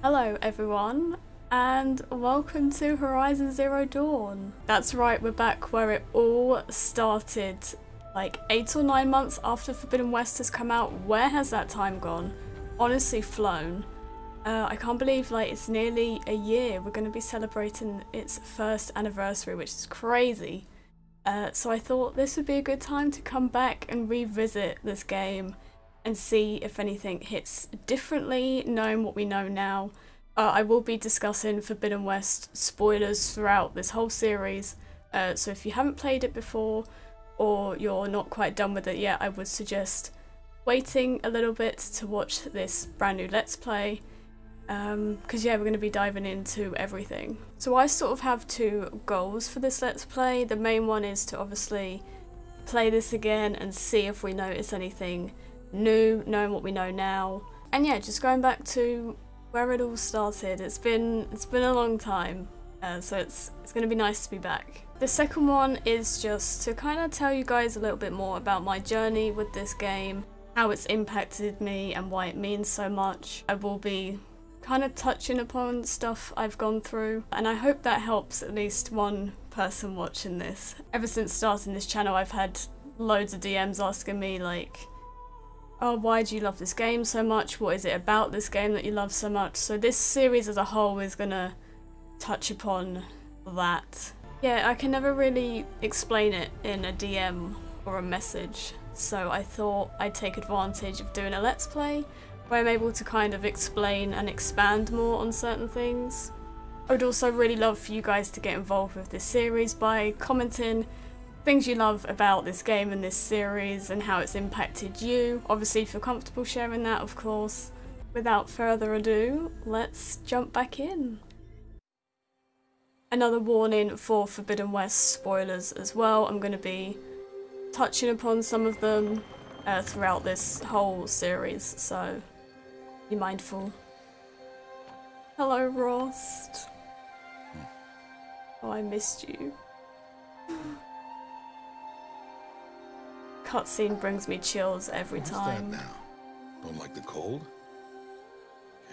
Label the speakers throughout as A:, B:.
A: Hello everyone, and welcome to Horizon Zero Dawn. That's right, we're back where it all started, like 8 or 9 months after Forbidden West has come out. Where has that time gone? Honestly flown. I can't believe it's nearly a year. We're going to be celebrating its first anniversary, which is crazy. So I thought this would be a good time to come back and revisit this game and see if anything hits differently, knowing what we know now. I will be discussing Forbidden West spoilers throughout this whole series, so if you haven't played it before or you're not quite done with it yet, I would suggest waiting a little bit to watch this brand new Let's Play, because yeah, we're going to be diving into everything. So I sort of have two goals for this Let's Play. The main one is to obviously play this again and see if we notice anything new, knowing what we know now, and yeah, just going back to where it all started. It's been a long time, so it's going to be nice to be back. The second one is just to kind of tell you guys a little bit more about my journey with this game, how it's impacted me and why it means so much. I will be kind of touching upon stuff I've gone through, and I hope that helps at least one person watching this. Ever since starting this channel, I've had loads of DMs asking me oh, why do you love this game so much? What is it about this game that you love so much? So this series as a whole is gonna touch upon that. Yeah, I can never really explain it in a DM or a message, so I thought I'd take advantage of doing a Let's Play where I'm able to kind of explain and expand more on certain things. I would also really love for you guys to get involved with this series by commenting things you love about this game and this series and how it's impacted you. Obviously, if you're comfortable sharing that, of course. Without further ado, let's jump back in. Another warning for Forbidden West spoilers as well. I'm going to be touching upon some of them throughout this whole series, so be mindful. Hello, Rost. Oh, I missed you. Cutscene brings me chills every time.
B: What's that now? Don't like the cold?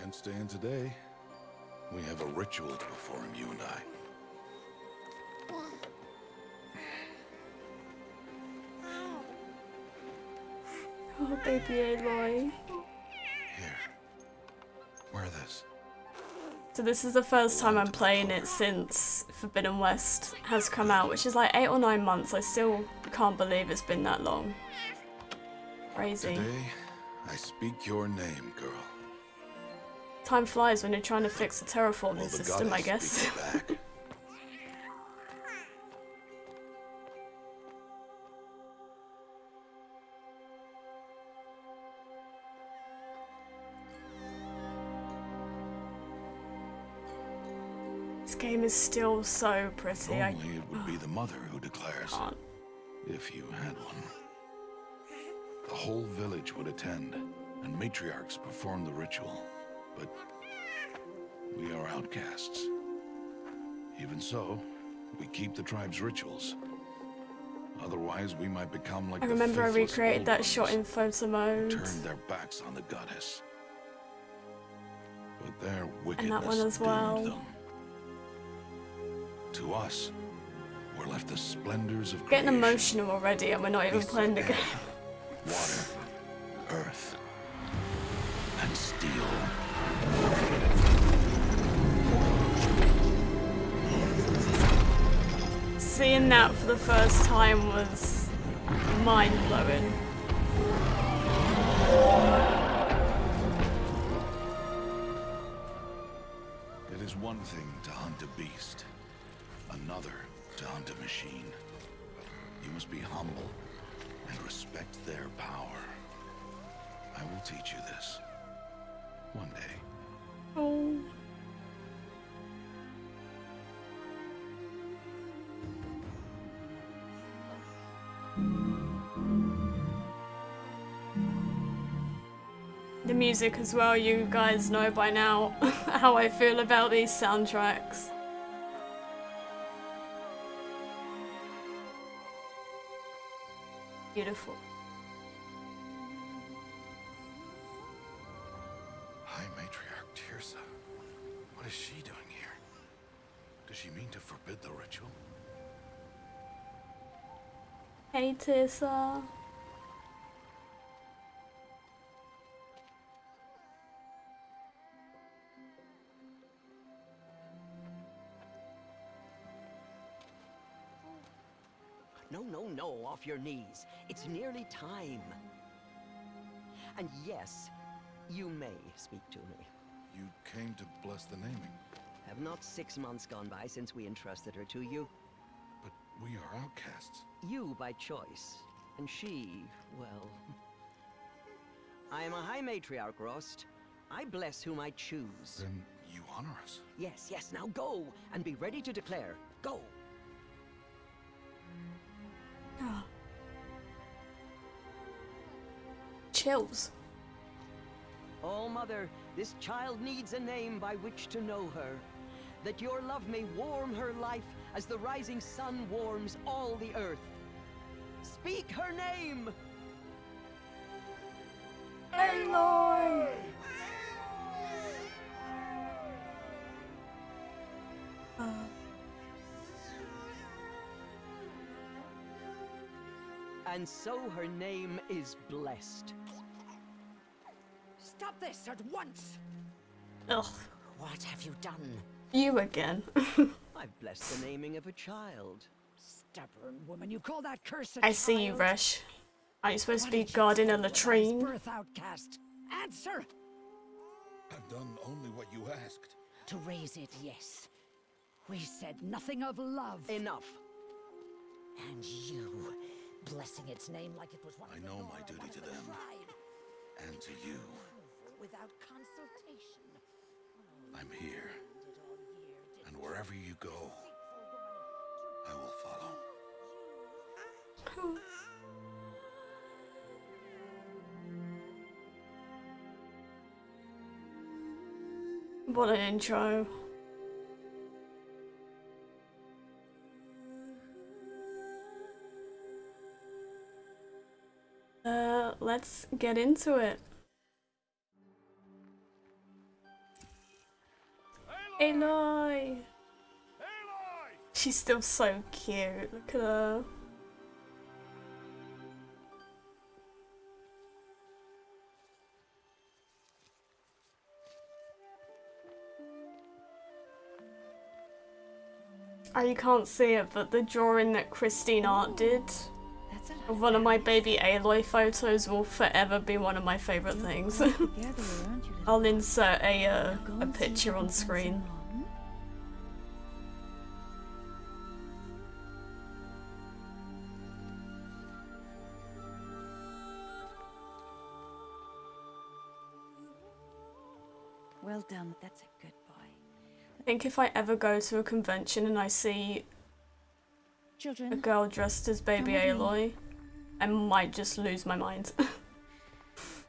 B: Can't stay in today. We have a ritual to perform, you and I.
A: Oh, baby Aloy.
B: Here. Wear this.
A: So this is the first time I'm playing it since Forbidden West has come out, which is like 8 or 9 months. I still can't believe it's been that long. Crazy.
B: Today, I speak your name, girl.
A: Time flies when you're trying to fix a terraforming system, I guess. This game is still so pretty.
B: Only it would be the mother who declares,
A: can't.
B: if you had one. The whole village would attend, and matriarchs perform the ritual. But we are outcasts. Even so, we keep the tribe's rituals. Otherwise, we might become like
A: I remember I
B: faithless
A: recreated
B: old
A: that
B: ones
A: shot in photo mode.
B: who turned their backs on the goddess. But their wickedness
A: And that one as well.
B: doomed them. To us, we're left the splendors of
A: Getting
B: creation.
A: emotional already, and we're not even
B: Beasts
A: playing the
B: of
A: game.
B: air, water, earth, and steel.
A: Seeing that for the first time was mind-blowing.
B: It is one thing to hunt a beast, another to hunt a machine. You must be humble and respect their power. I will teach you this one day.
A: Oh. The music as well, you guys know by now how I feel about these soundtracks. Beautiful.
B: High Matriarch Tirsa. What is she doing here? Does she mean to forbid the ritual?
A: Hey, Tessa.
C: No, no, no, off your knees. It's nearly time. And yes, you may speak to me.
B: You came to bless the naming.
C: Have not 6 months gone by since we entrusted her to you?
B: But we are outcasts.
C: You by choice, and she, well... I am a High Matriarch, Rost. I bless whom I choose.
B: Then you honor us.
C: Yes, yes, now go, and be ready to declare. Go!
A: Chills.
C: Oh, Mother, this child needs a name by which to know her. That your love may warm her life as the rising sun warms all the earth. Speak her name!
A: Aloy!
C: And so her name is blessed.
D: Stop this at once!
A: Ugh.
D: What have you done?
A: You again.
C: I've blessed the naming of a child.
D: Stubborn woman, you call that curse a
A: I see you,
D: child?
A: Resh. Are you supposed to
D: What
A: be
D: did you
A: guarding
D: say
A: a
D: when I was
A: latrine?
D: birth outcast? Answer!
B: I've done only what you asked.
D: To raise it, yes. We said nothing of love.
C: Enough.
D: And you, blessing its name like it was one
B: I
D: of the
B: know
D: Nora,
B: my duty
D: one of
B: to
D: the
B: them.
D: tribe.
B: And to you.
D: Without consultation.
B: I'm here.
D: Did all year, did
B: And wherever you go, I will follow.
A: What an intro. Let's get into it. Aloy! She's still so cute. Look at her. Oh, you can't see it, but the drawing that Christine Art did of one of my baby Aloy photos will forever be one of my favourite things. I'll insert a picture on screen.
E: Well done, that's a good boy.
A: I think if I ever go to a convention and I see a
E: Children,
A: girl dressed as baby
E: Come with
A: Aloy, I might just lose my mind.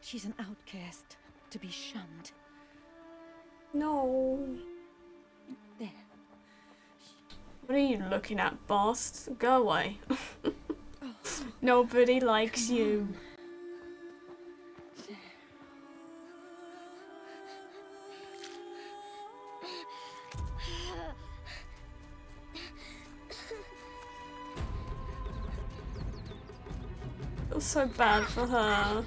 E: she's an outcast, to be shunned.
A: No.
E: There.
A: What are you looking at, Bast? Go away. Nobody likes you. Feels so bad for her.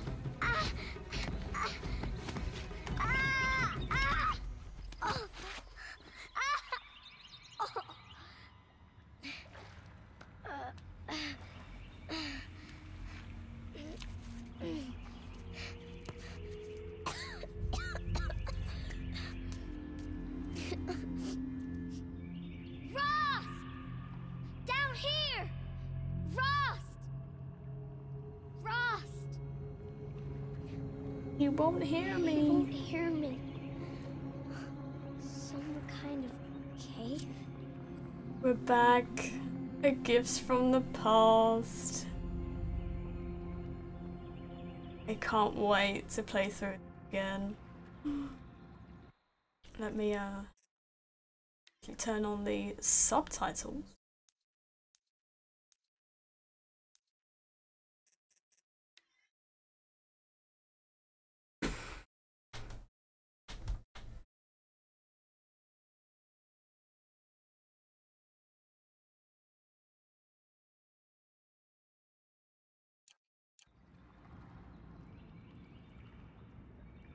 F: Down here! Rost! Rost!
A: You won't hear
F: You
A: me.
F: won't hear me. Some kind of cave?
A: We're back. A gift from the past. I can't wait to play through it again. Let me turn on the subtitles.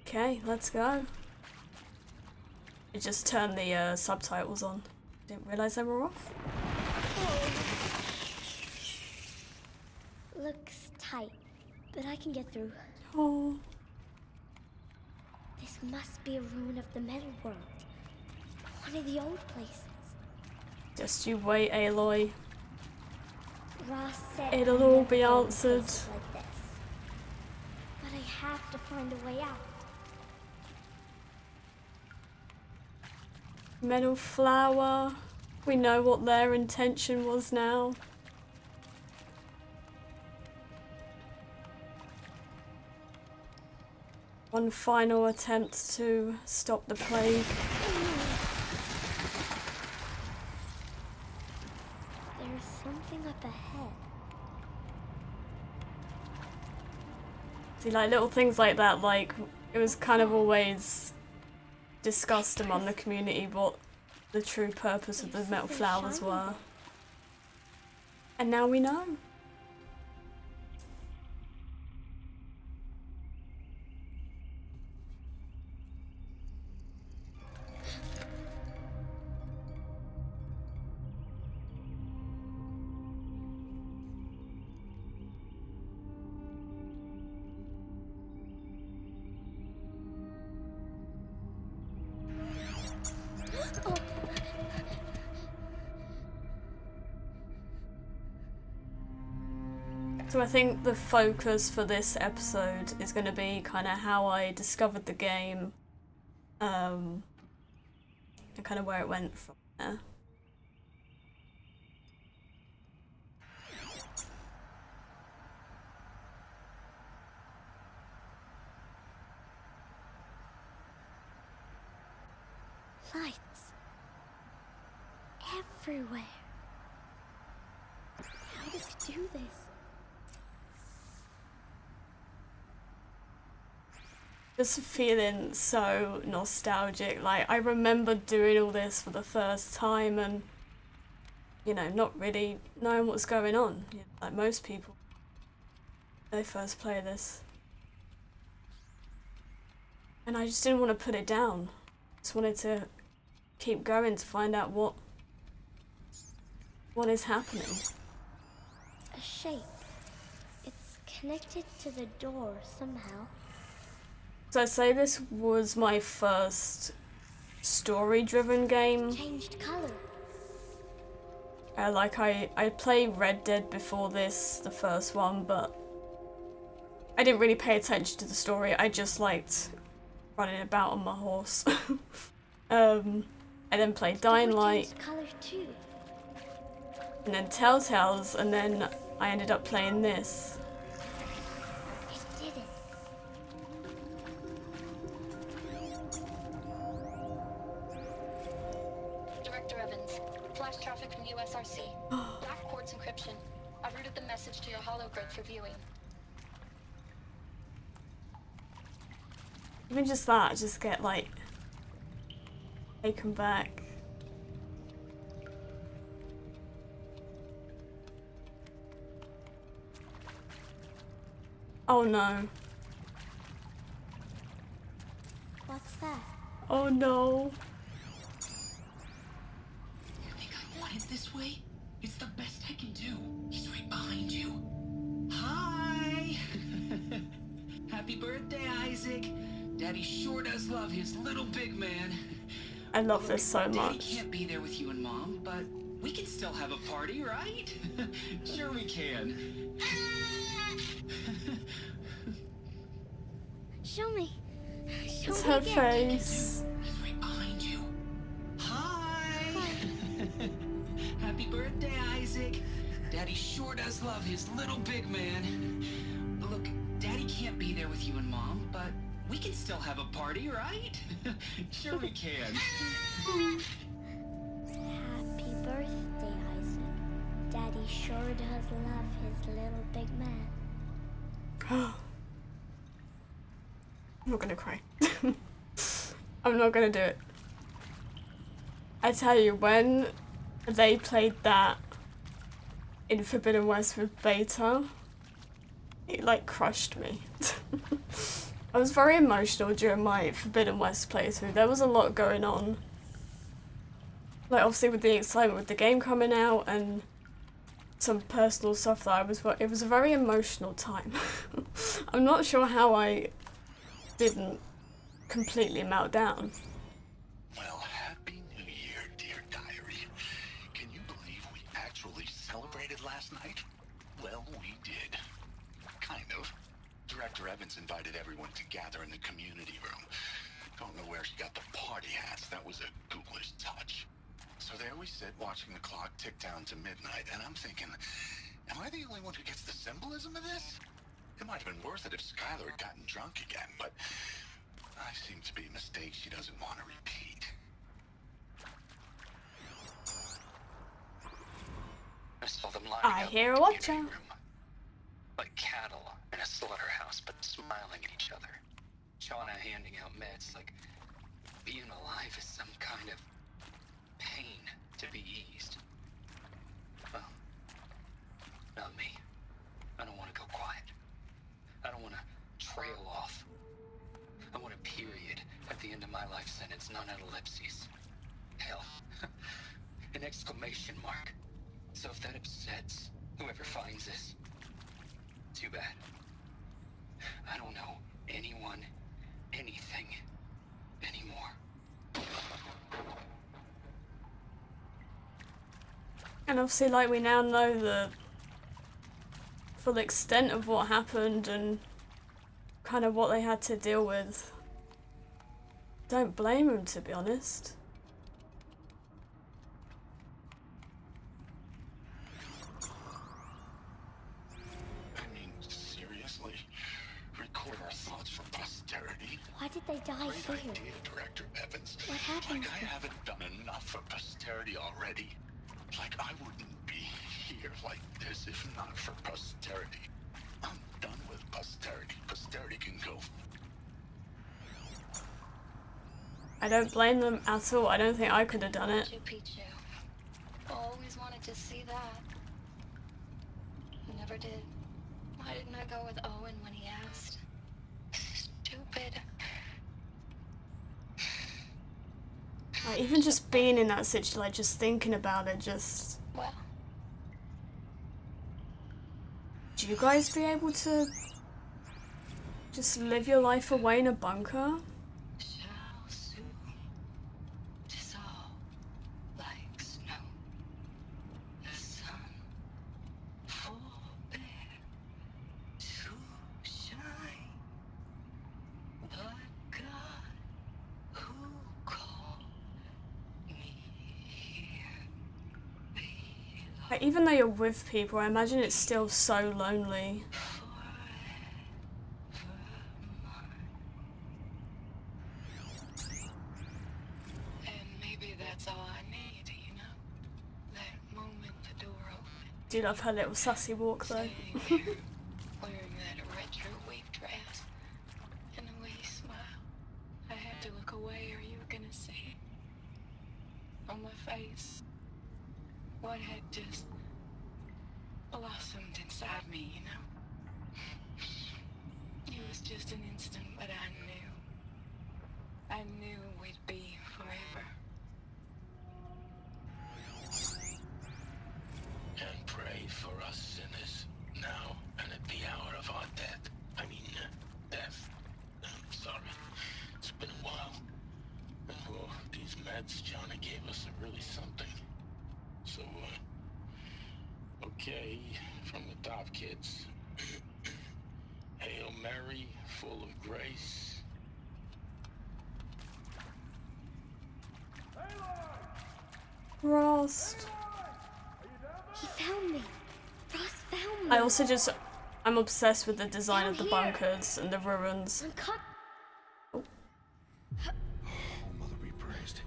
A: Okay, let's go. I just turned the subtitles on. Didn't realise they were off.
F: Looks tight, but I can get through.
A: Oh.
F: This must be a ruin of the metal world. One of the old places.
A: Just you wait, Aloy.
F: Ross said
A: It'll
F: I'd
A: all
F: never
A: be
F: go in
A: answered.
F: places like this. But I have to find a way out.
A: Metal flower. We know what their intention was now. One final attempt to stop the plague.
F: There's something up ahead.
A: See, like little things like that, like it was kind of always discussed among the community what the true purpose of the metal flowers were. And now we know. So I think the focus for this episode is going to be kind of how I discovered the game, and kind of where it went from there.
F: Lights. Everywhere. How does he do this?
A: Just feeling so nostalgic. Like, I remember doing all this for the first time and, you know, not really knowing what's going on. You know, like most people, when they first play this. And I just didn't want to put it down. Just wanted to keep going to find out what is happening.
F: A shape. It's connected to the door somehow.
A: So I'd say this was my first story-driven game.
F: Changed color.
A: Like I played Red Dead before this, the first one, but I didn't really pay attention to the story. I just liked running about on my horse. I then played Dying Light,
F: Changed color too.
A: and then Telltales, and then I ended up playing this.
F: It did it.
G: Director Evans, flash traffic from USRC. Black quartz encryption. I routed the message to your hologrid for viewing.
A: Even just that, I just get like taken back. Oh no.
F: What's that?
A: Oh no.
H: You think I want it this way? It's the best I can do. He's right behind you. Hi! Happy birthday, Isaac. Daddy sure does love his little big man.
A: I love this so
H: Daddy
A: much.
H: can't be there with you and Mom, but we can still have a party, right? Sure we can.
F: Show me. Show
A: It's
F: me
A: her
F: again.
A: face.
H: He's right behind you. Hi! Happy birthday, Isaac. Daddy sure does love his little big man. Look, Daddy can't be there with you and Mom, but we can still have a party, right? Sure we can.
F: Happy birthday, Isaac. Daddy sure does love his little big man.
A: I'm not gonna cry. I'm not gonna do it. I tell you, when they played that in Forbidden West with Beta, it like crushed me. I was very emotional during my Forbidden West playthrough. There was a lot going on. Like, obviously with the excitement with the game coming out and some personal stuff that it was a very emotional time. I'm not sure how I didn't completely melt down.
B: Well, happy New Year, dear diary. Can you believe we actually celebrated last night? Well, we did. Kind of. Director Evans invited everyone to gather in the community room. Don't know where she got the party hats. That was a ghoulish touch. So there we sit, watching the clock tick down to midnight, and I'm thinking, am I the only one who gets the symbolism of this? It might have been worth it if Skylar had gotten drunk again, but I seem to be a mistake she doesn't want to repeat.
I: I saw them lining
A: I
I: up
A: hear
I: in
A: a
I: the
A: watcher.
I: community room, like cattle in a slaughterhouse, but smiling at each other. Shauna handing out meds, like being alive is some kind of pain to be eased. Well, not me. I don't want to go quiet. I don't want to trail off. I want a period at the end of my life sentence, not an ellipses. Hell, an exclamation mark. So if that upsets whoever finds this, too bad. I don't know anyone, anything, anymore.
A: And obviously, like, we now know the full extent of what happened and kind of what they had to deal with. Don't blame them, to be honest.
B: I mean, seriously? Record our thoughts for posterity?
F: Why did they die
B: Great
F: here?
B: idea, Director Evans.
F: What happened
B: Like I
F: to-
B: haven't done enough for posterity already. Like I wouldn't be here like this if not for posterity. I'm done with posterity. Posterity can go.
A: I don't blame them at all. I don't think I could have done it.
G: Machu Picchu. Always wanted to see that. Never did. Why didn't I go with Owen when he asked? Stupid.
A: Like, even just being in that situation, like, just thinking about it, just...
G: Well,
A: Do you guys be able to just live your life away in a bunker?
G: shall soon dissolve like snow. The sun forbear to shine, but God who called me here below.
A: Like, even though you're with people, I imagine it's still so lonely.
G: And maybe that's all I need, you know? That moment the door opened.
A: Do love her little sassy walk, though.
G: Sitting there, wearing that retro wave dress and a wee smile. I had to look away or you were gonna see it. On my face. What had just blossomed inside me, you know? It was just an instant, but I knew. I knew we'd be forever.
B: And pray for us sinners, now and at the hour of our death. Death. Sorry. It's been a while. And well, these meds Johnny gave us are really something. So, okay, from the top, kids. Hail Mary, full of grace.
A: Rost.
F: He found me. Ross found me.
A: I also just... I'm obsessed with the design
F: Down
A: of the
F: here.
A: bunkers and the ruins.
F: I'm cut.
B: Oh, Mother be praised.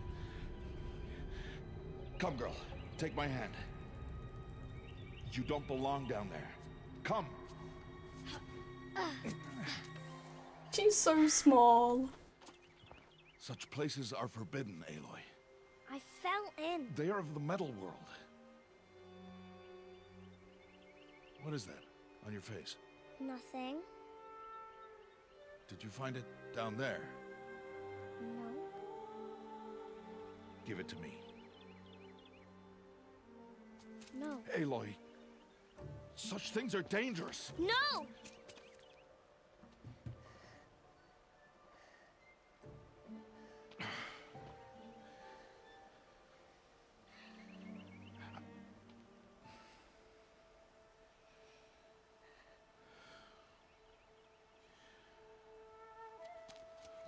B: Come, girl. Take my hand. You don't belong down there. Come.
A: She's so small.
B: Such places are forbidden, Aloy.
F: I fell in.
B: They are of the metal world. What is that on your face?
F: Nothing.
B: Did you find it down there?
F: No.
B: Give it to me.
F: No.
B: Aloy, such things are dangerous.
F: No!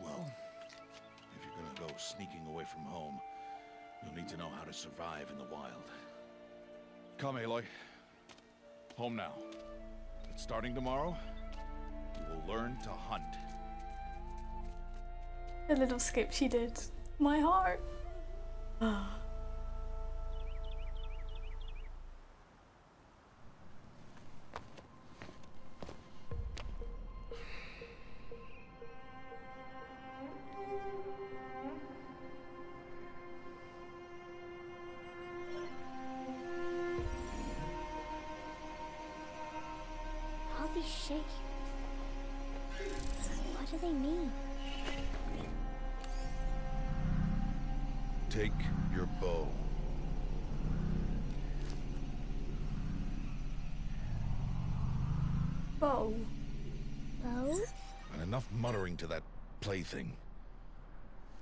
B: Well, if you're gonna go sneaking away from home, you'll need to know how to survive in the wild. Come, Aloy. Home now. But starting tomorrow, you will learn to hunt.
A: The little skip she did. My heart.
F: All these shapes. What do they mean?
B: Take your bow.
A: Bow.
F: Bow?
B: And enough muttering to that plaything.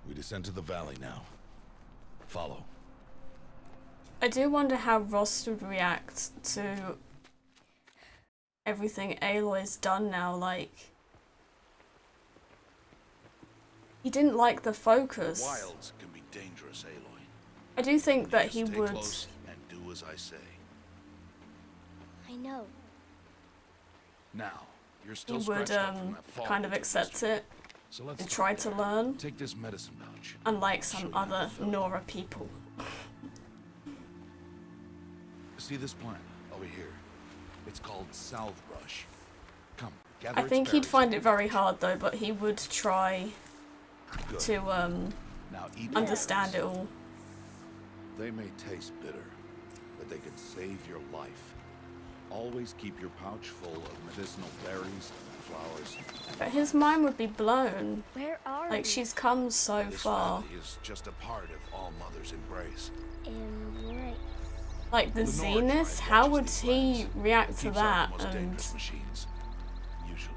B: We descend to the valley now. Follow.
A: I do wonder how Ross would react to everything Aloy's done now. Like, he didn't like the focus.
B: Wilds can be dangerous, Aloy.
A: I do think that he
B: Stay
A: would.
B: close and do as I say.
F: I know.
B: Now, you're
A: He
B: still
A: would
B: scratched up from that fall
A: kind of
B: into
A: accept
B: history.
A: it
B: So let's
A: and
B: start
A: try to
B: there.
A: learn,
B: Take this medicine pouch.
A: unlike
B: I'll show
A: some
B: you how to
A: other
B: fill it.
A: Nora people.
B: See this plant over here? It's called salvebrush. Come, gather
A: I
B: its
A: think he'd
B: berries
A: find
B: and
A: it very hard though, but he would try
B: Good.
A: to
B: Now eat
A: understand it
B: berries.
A: all.
B: They may taste bitter, but they can save your life. Always keep your pouch full of medicinal berries and flowers.
A: But his mind would be blown.
F: Where are
A: Like,
F: we?
A: she's come so
B: This
A: far.
B: valley is just a part of All Mother's embrace.
F: Embrace.
A: Like the
B: The Nora
A: Zenith,
B: tribe
A: how
B: watches
A: would
B: these
A: he
B: lands.
A: react
B: It
A: to
B: keeps out
A: that?
B: the most
A: And
B: dangerous machines, usually.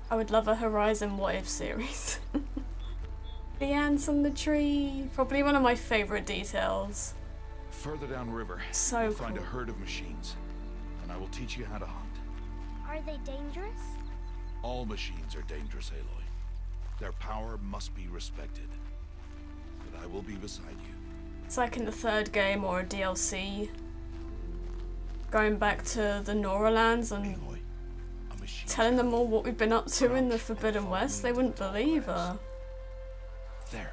A: I would love a Horizon What If series. The ants on the tree, probably one of my favourite details.
B: Further downriver,
A: So
B: you'll find a
A: cool.
B: herd of machines, and I will teach you how to hunt.
F: Are they dangerous?
B: All machines are dangerous, Aloy. Their power must be respected. But I will be beside you.
A: It's like in the third game or a DLC, going back to the Nora lands and
B: Aloy, a machine.
A: telling them all what we've been up to in the Forbidden West. They wouldn't believe her.
B: There.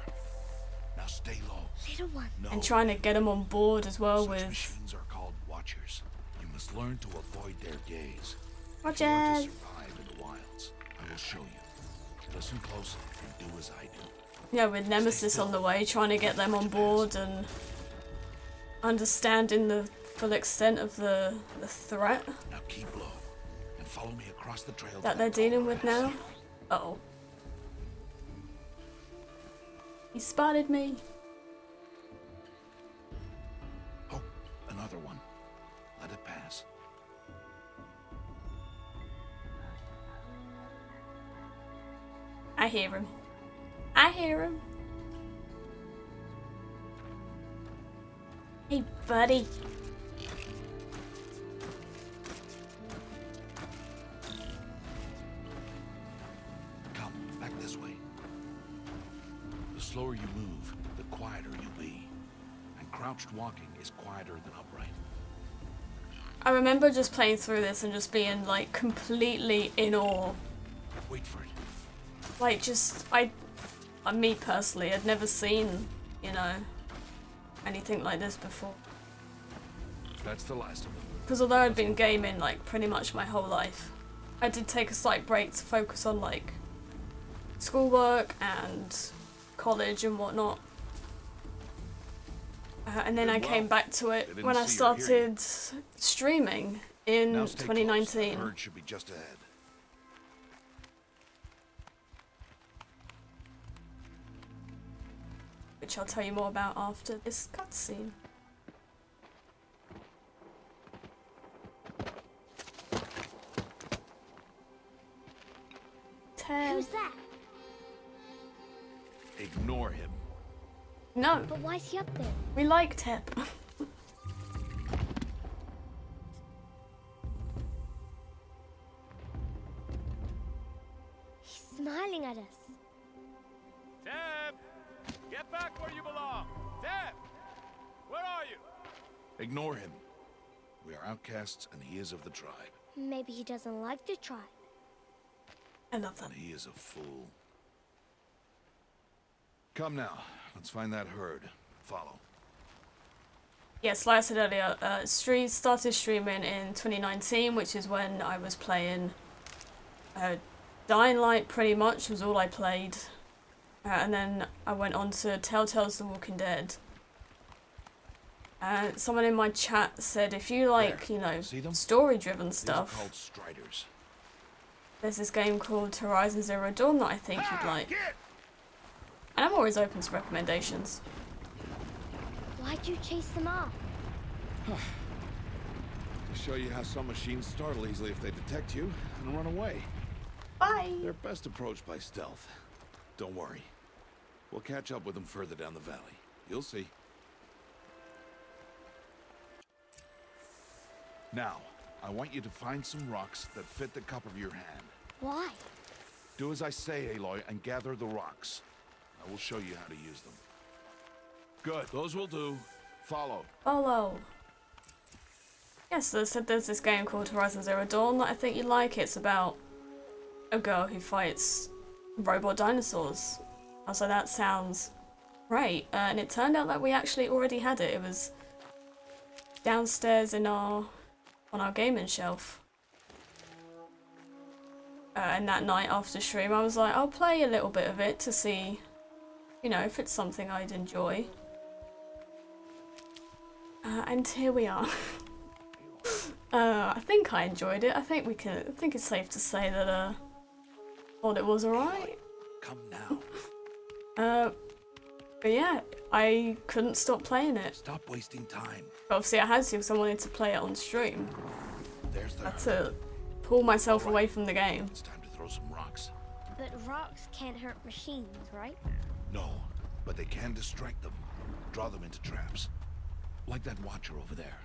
B: Now stay low.
F: Little one.
B: No.
A: And trying to get them on board as well
B: Such
A: with
B: machines are called watchers. You must learn to avoid their gaze. If you want
A: Rogers.
B: to survive in the wilds, I will show you. Listen close and do as I do.
A: Yeah, with Nemesis on the way, trying to get them on board and understanding the full extent of the threat
B: Now keep low and follow me across the trail
A: that
B: to
A: they're
B: the tall
A: dealing with
B: grass.
A: now. Uh-oh. He spotted me.
B: Oh, another one. Let it pass.
A: I hear him. I hear him. Hey, buddy.
B: Come, back this way. The slower you move, the quieter you'll be. And crouched walking is quieter than upright.
A: I remember just playing through this and just being like completely in awe.
B: Wait for it.
A: Like just, me personally, I'd never seen, you know, anything like this before.
B: That's the last of them.
A: Because although I'd been gaming like pretty much my whole life, I did take a slight break to focus on like schoolwork and college and whatnot. And then I came back to it
B: They didn't
A: when I
B: see or hear you.
A: started streaming in
B: Now stay close. The
A: 2019.
B: herd should be just ahead.
A: which I'll tell you more about after this cutscene.
F: Who's that?
B: Ignore him.
A: No,
F: But why's he up there?
A: we like Tep.
F: He's smiling at us.
J: Deb! Get back where you belong! Deb! Where are you?
B: Ignore him. We are outcasts, and he is of the tribe.
F: Maybe he doesn't like the tribe.
A: I love that.
B: And he is a fool. Come now, let's find that herd. Follow.
A: Yes, like I said earlier, started streaming in 2019, which is when I was playing Dying Light, pretty much, was all I played. And then I went on to Telltale's The Walking Dead. Someone in my chat said if you like, you know, story-driven stuff,
B: These are called Striders.
A: there's this game called Horizon Zero Dawn that I think you'd like. And I'm always open to recommendations.
F: Why'd you chase them off?
B: To show you how some machines startle easily if they detect you and run away.
A: Bye!
B: They're best approached by stealth. Don't worry. We'll catch up with them further down the valley. You'll see. Now, I want you to find some rocks that fit the cup of your hand.
F: Why?
B: Do as I say, Aloy, and gather the rocks. I will show you how to use them. Good. Those will do. Follow.
A: Follow. Yes, so I said there's this game called Horizon Zero Dawn that I think you'd like. It's about a girl who fights robot dinosaurs. I was like, that sounds great. And it turned out that we actually already had it. It was downstairs in on our gaming shelf. And that night after stream, I was like, I'll play a little bit of it to see, you know, if it's something I'd enjoy. And here we are. I think I enjoyed it. I think it's safe to say that thought it was alright.
B: Come now.
A: But yeah, I couldn't stop playing it.
B: Stop wasting time.
A: But obviously I had to because I wanted to play it on stream.
B: There's the
A: I had to pull myself away from the game.
B: It's time to throw some rocks.
F: But rocks can't hurt machines, right?
B: No, but they can distract them. Draw them into traps. Like that watcher over there.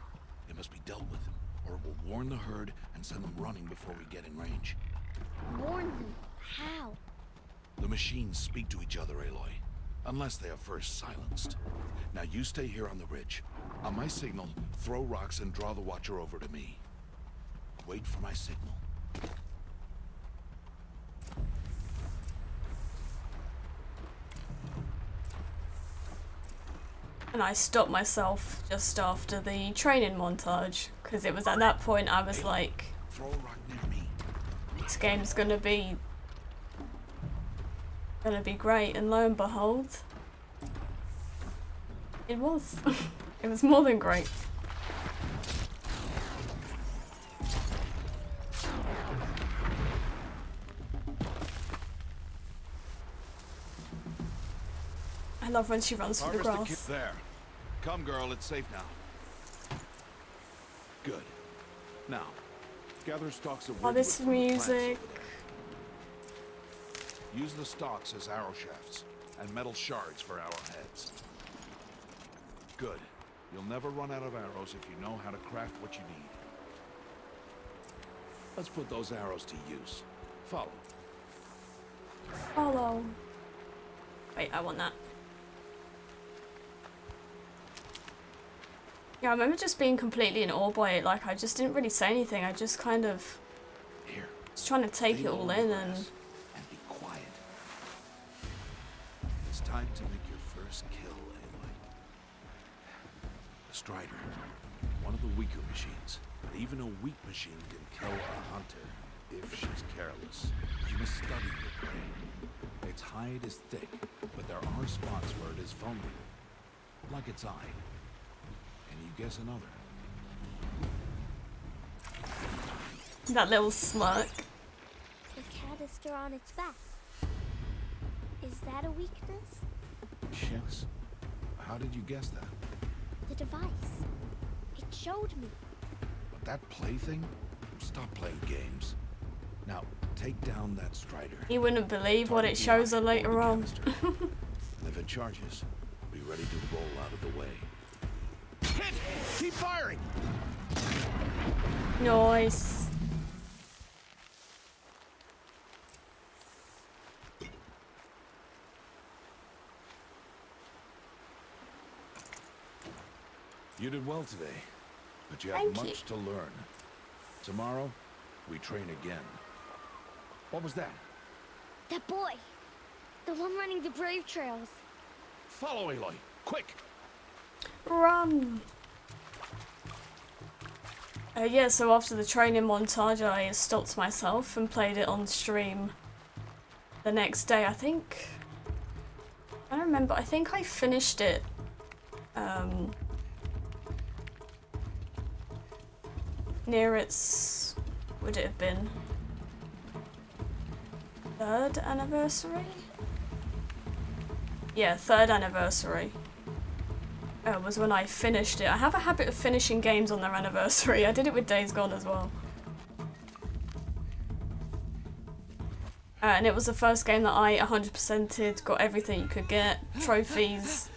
B: It must be dealt with, or it will warn the herd and send them running before we get in range.
F: Warn them? How?
B: The machines speak to each other, Aloy. Unless they are first silenced. Now you stay here on the ridge. On my signal, throw rocks and draw the watcher over to me. Wait for my signal.
A: And I stopped myself just after the training montage because it was at that point I was like,
B: throw a rock near me.
A: This game's gonna be great, and lo and behold, it was. It was more than great. I love when she runs through the grass.
B: There. Come, girl, it's safe now. Good. Now, gather stalks of
A: Oh, this music.
B: Use the stalks as arrow shafts, and metal shards for arrowheads. Good. You'll never run out of arrows if you know how to craft what you need. Let's put those arrows to use. Follow.
A: Follow. Wait, I want that. Yeah, I remember just being completely in awe by it. Like, I just didn't really say anything. I just kind of was trying to take it all in and
B: be quiet. It's time to make your first kill, Aloy. A Strider. One of the weaker machines. But even a weak machine can kill a hunter if she's careless. You must study your prey. Its hide is thick, but there are spots where it is vulnerable. Like its eye. Can you guess another?
A: that little smirk.
F: The canister on its back. Is that a weakness?
B: Yes. How did you guess that?
F: The device. It showed me.
B: But that plaything? Stop playing games. Now, take down that Strider.
A: You wouldn't believe what it shows her later on.
B: And if it charges, be ready to roll out of the way. Hit! Keep firing!
A: Nice.
B: You did well today, but you have
A: Thank
B: much to learn. Tomorrow, we train again. What was that?
F: That boy. The one running the brave trails.
B: Follow Aloy, quick!
A: Run! Yeah, so after the training montage, I stopped myself and played it on stream the next day, I think. I don't remember, I think I finished it. Near its, would it have been 3rd anniversary? Yeah, 3rd anniversary. Was when I finished it. I have a habit of finishing games on their anniversary. I did it with Days Gone as well. And it was the first game that I 100%ed, got everything you could get, trophies.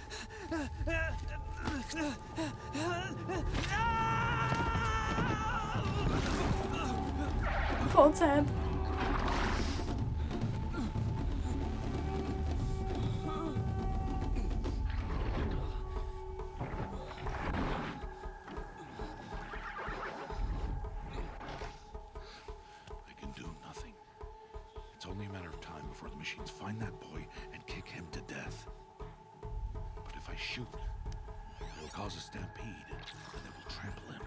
A: Poor Teb.
B: I can do nothing. It's only a matter of time before the machines find that boy and kick him to death. But if I shoot, it'll cause a stampede, and it will trample him.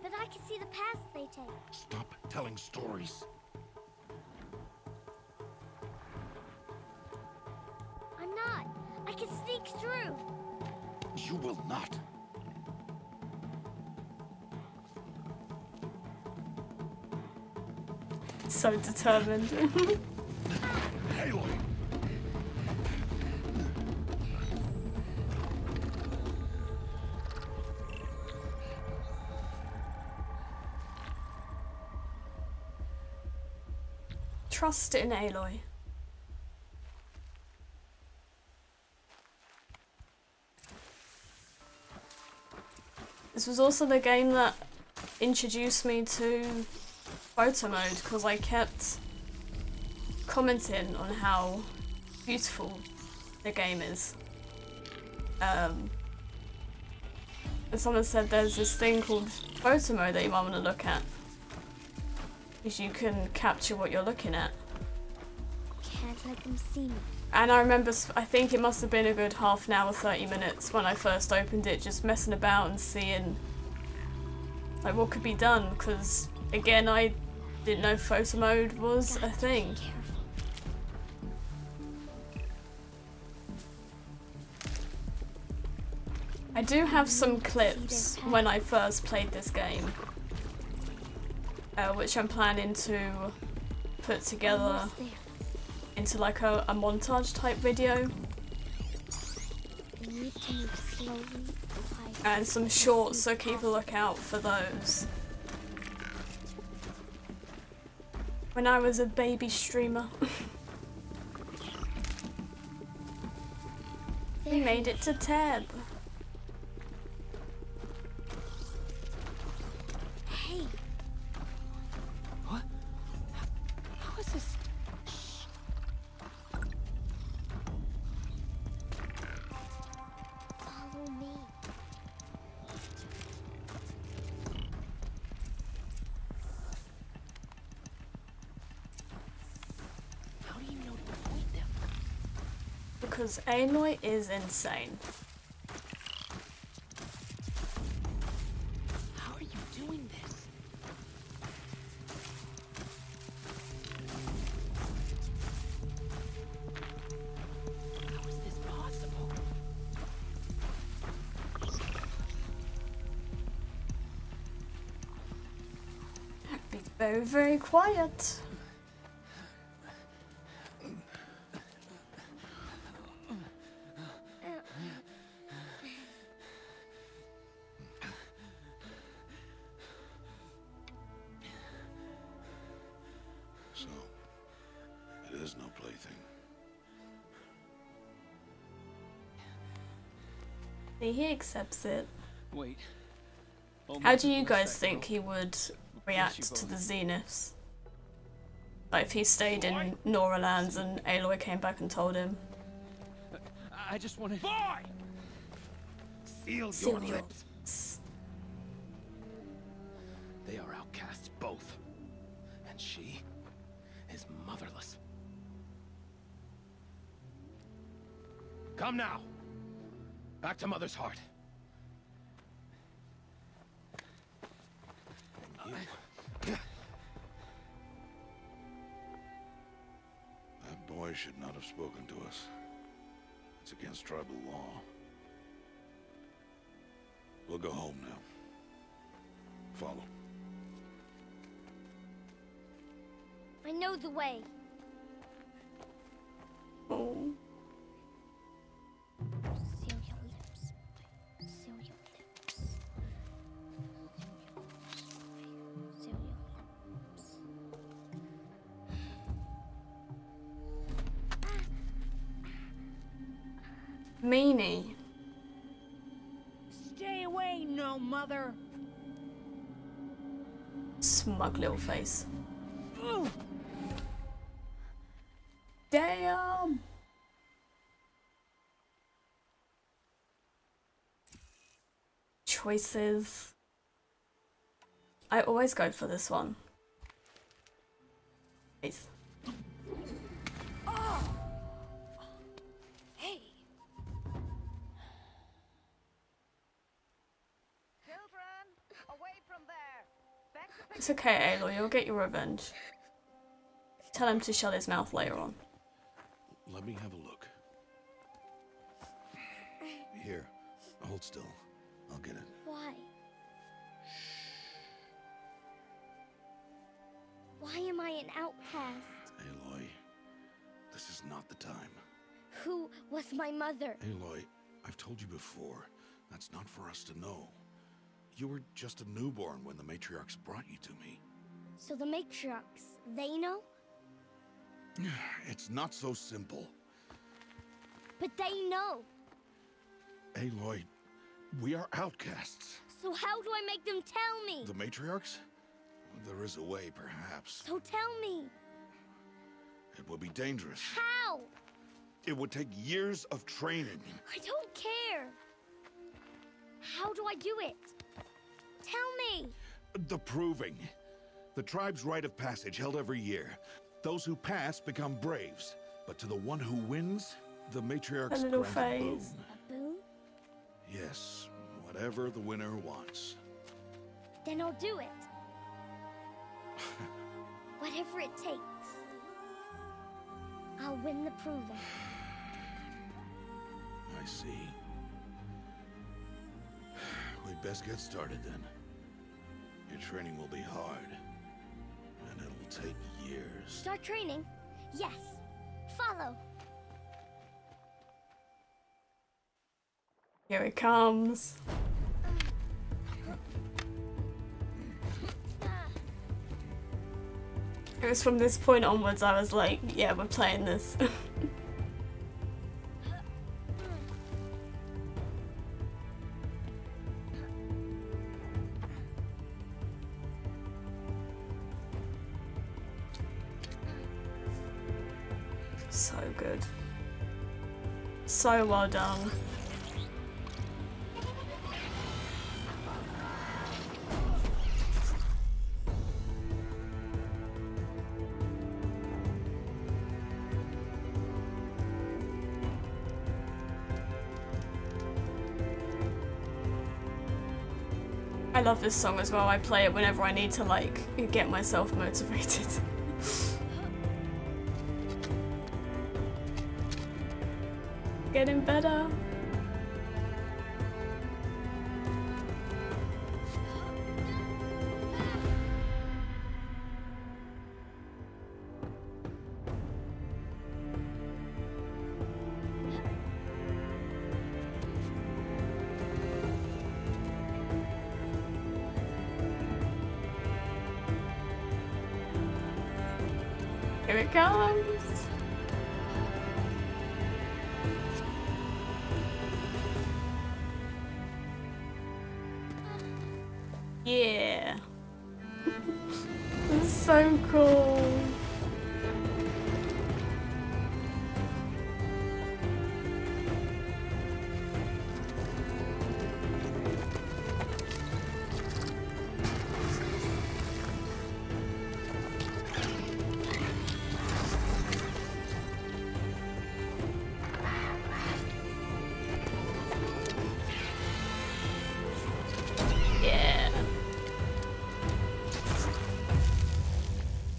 F: But I can see the paths they take.
B: Stop telling stories.
F: I'm not. I can sneak through.
B: You will not.
A: So determined.
B: Aloy!
A: Trust in Aloy. This was also the game that introduced me to photo mode, because I kept commenting on how beautiful the game is. And someone said there's this thing called photo mode that you might want to look at, because you can capture what you're looking at.
F: Can't let them see me.
A: And I remember, I think it must have been a good half an hour, 30 minutes when I first opened it, just messing about and seeing like what could be done, because again I didn't know photo mode was a thing. I do have some clips when I first played this game, which I'm planning to put together into like a montage type video.
F: You need to move slowly.
A: And some shorts, so keep a lookout for those. When I was a baby streamer. We made it to Teb.
F: Hey.
H: What? How is this?
F: Follow me.
H: How do you know to avoid them?
A: Because Aloy is insane.
H: How are you doing this? How is this possible?
A: Be very, very quiet.
B: plaything.
A: He accepts it.
H: Wait. Oh,
A: How do you guys think he would react to the Zeniths? Like if he stayed in Nora Lands and Aloy came back and told him.
H: I just wanted...
J: Boy!
K: Seal your lips. They are outcasts, both. And she is motherless. Come now. Back to Mother's heart. And you...
B: That boy should not have spoken to us. It's against tribal law. We'll go home now. Follow.
F: I know the way.
A: Oh.
F: Seal your lips. Seal your lips. Seal your lips.
A: Meanie.
E: Stay away, no mother.
A: Smug little face. Damn. Choices. I always go for this one. Please.
E: Hey. Children, away from there. Back to
A: It's okay, Aloy, you'll get your revenge. Tell him to shut his mouth later on.
B: Let me have a look. Here, hold still. I'll get it.
F: Why? Why am I an outcast?
B: Aloy, this is not the time.
F: Who was my mother?
B: Aloy, I've told you before, that's not for us to know. You were just a newborn when the matriarchs brought you to me.
F: So the matriarchs, they know?
B: It's not so simple.
F: But they know.
B: Aloy, we are outcasts.
F: So how do I make them tell me?
B: The matriarchs? There is a way, perhaps.
F: So tell me.
B: It would be dangerous.
F: How?
B: It would take years of training.
F: I don't care. How do I do it? Tell me.
B: The proving. The tribe's rite of passage held every year. Those who pass become braves. But to the one who wins, the matriarchs
A: A little
B: grant a boon.
A: face.
F: A boon?
B: Yes, whatever the winner wants.
F: Then I'll do it. Whatever it takes. I'll win the proving.
B: I see. We'd best get started then. Your training will be hard. And it'll take years.
F: Start training? Yes. Follow.
A: Here it comes. It was from this point onwards I was like, yeah, we're playing this. So good. So well done. I love this song as well. I play it whenever I need to like get myself motivated. Getting better. Here it comes. so cool.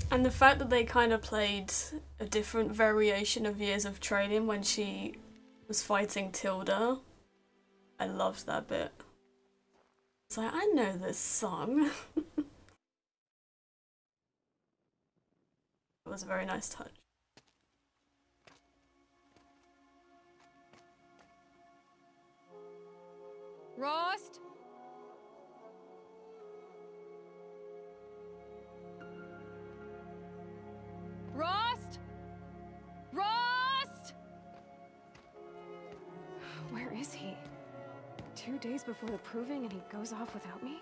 A: And the fact that they kind of played a different variation of Years of Training when she was fighting Tilda, I loved that bit. It's like, I know this song. It was a very nice touch.
L: Rost? Rost? Rost? Where is he? 2 days before the proving and he goes off without me?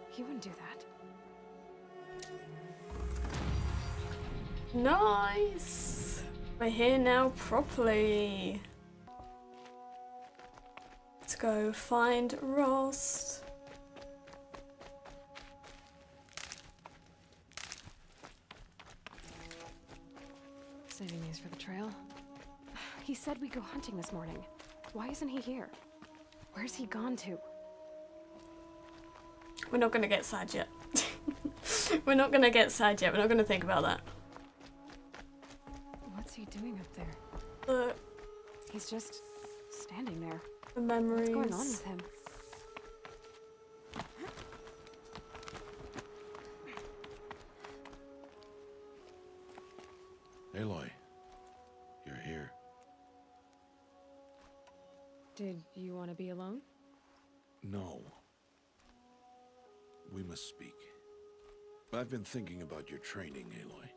L: He wouldn't do that.
A: Nice! We're here now properly. Let's go find Rost.
L: Saving these for the trail. He said we'd go hunting this morning. Why isn't he here? Where's he gone to?
A: We're not gonna get sad yet. We're not gonna get sad yet. We're not gonna think about that.
L: What's he doing up there?
A: Look.
L: He's just standing there.
A: The memories.
L: What's going on with him?
B: Aloy, you're here.
L: Did you want to be alone?
B: No. We must speak. I've been thinking about your training, Aloy.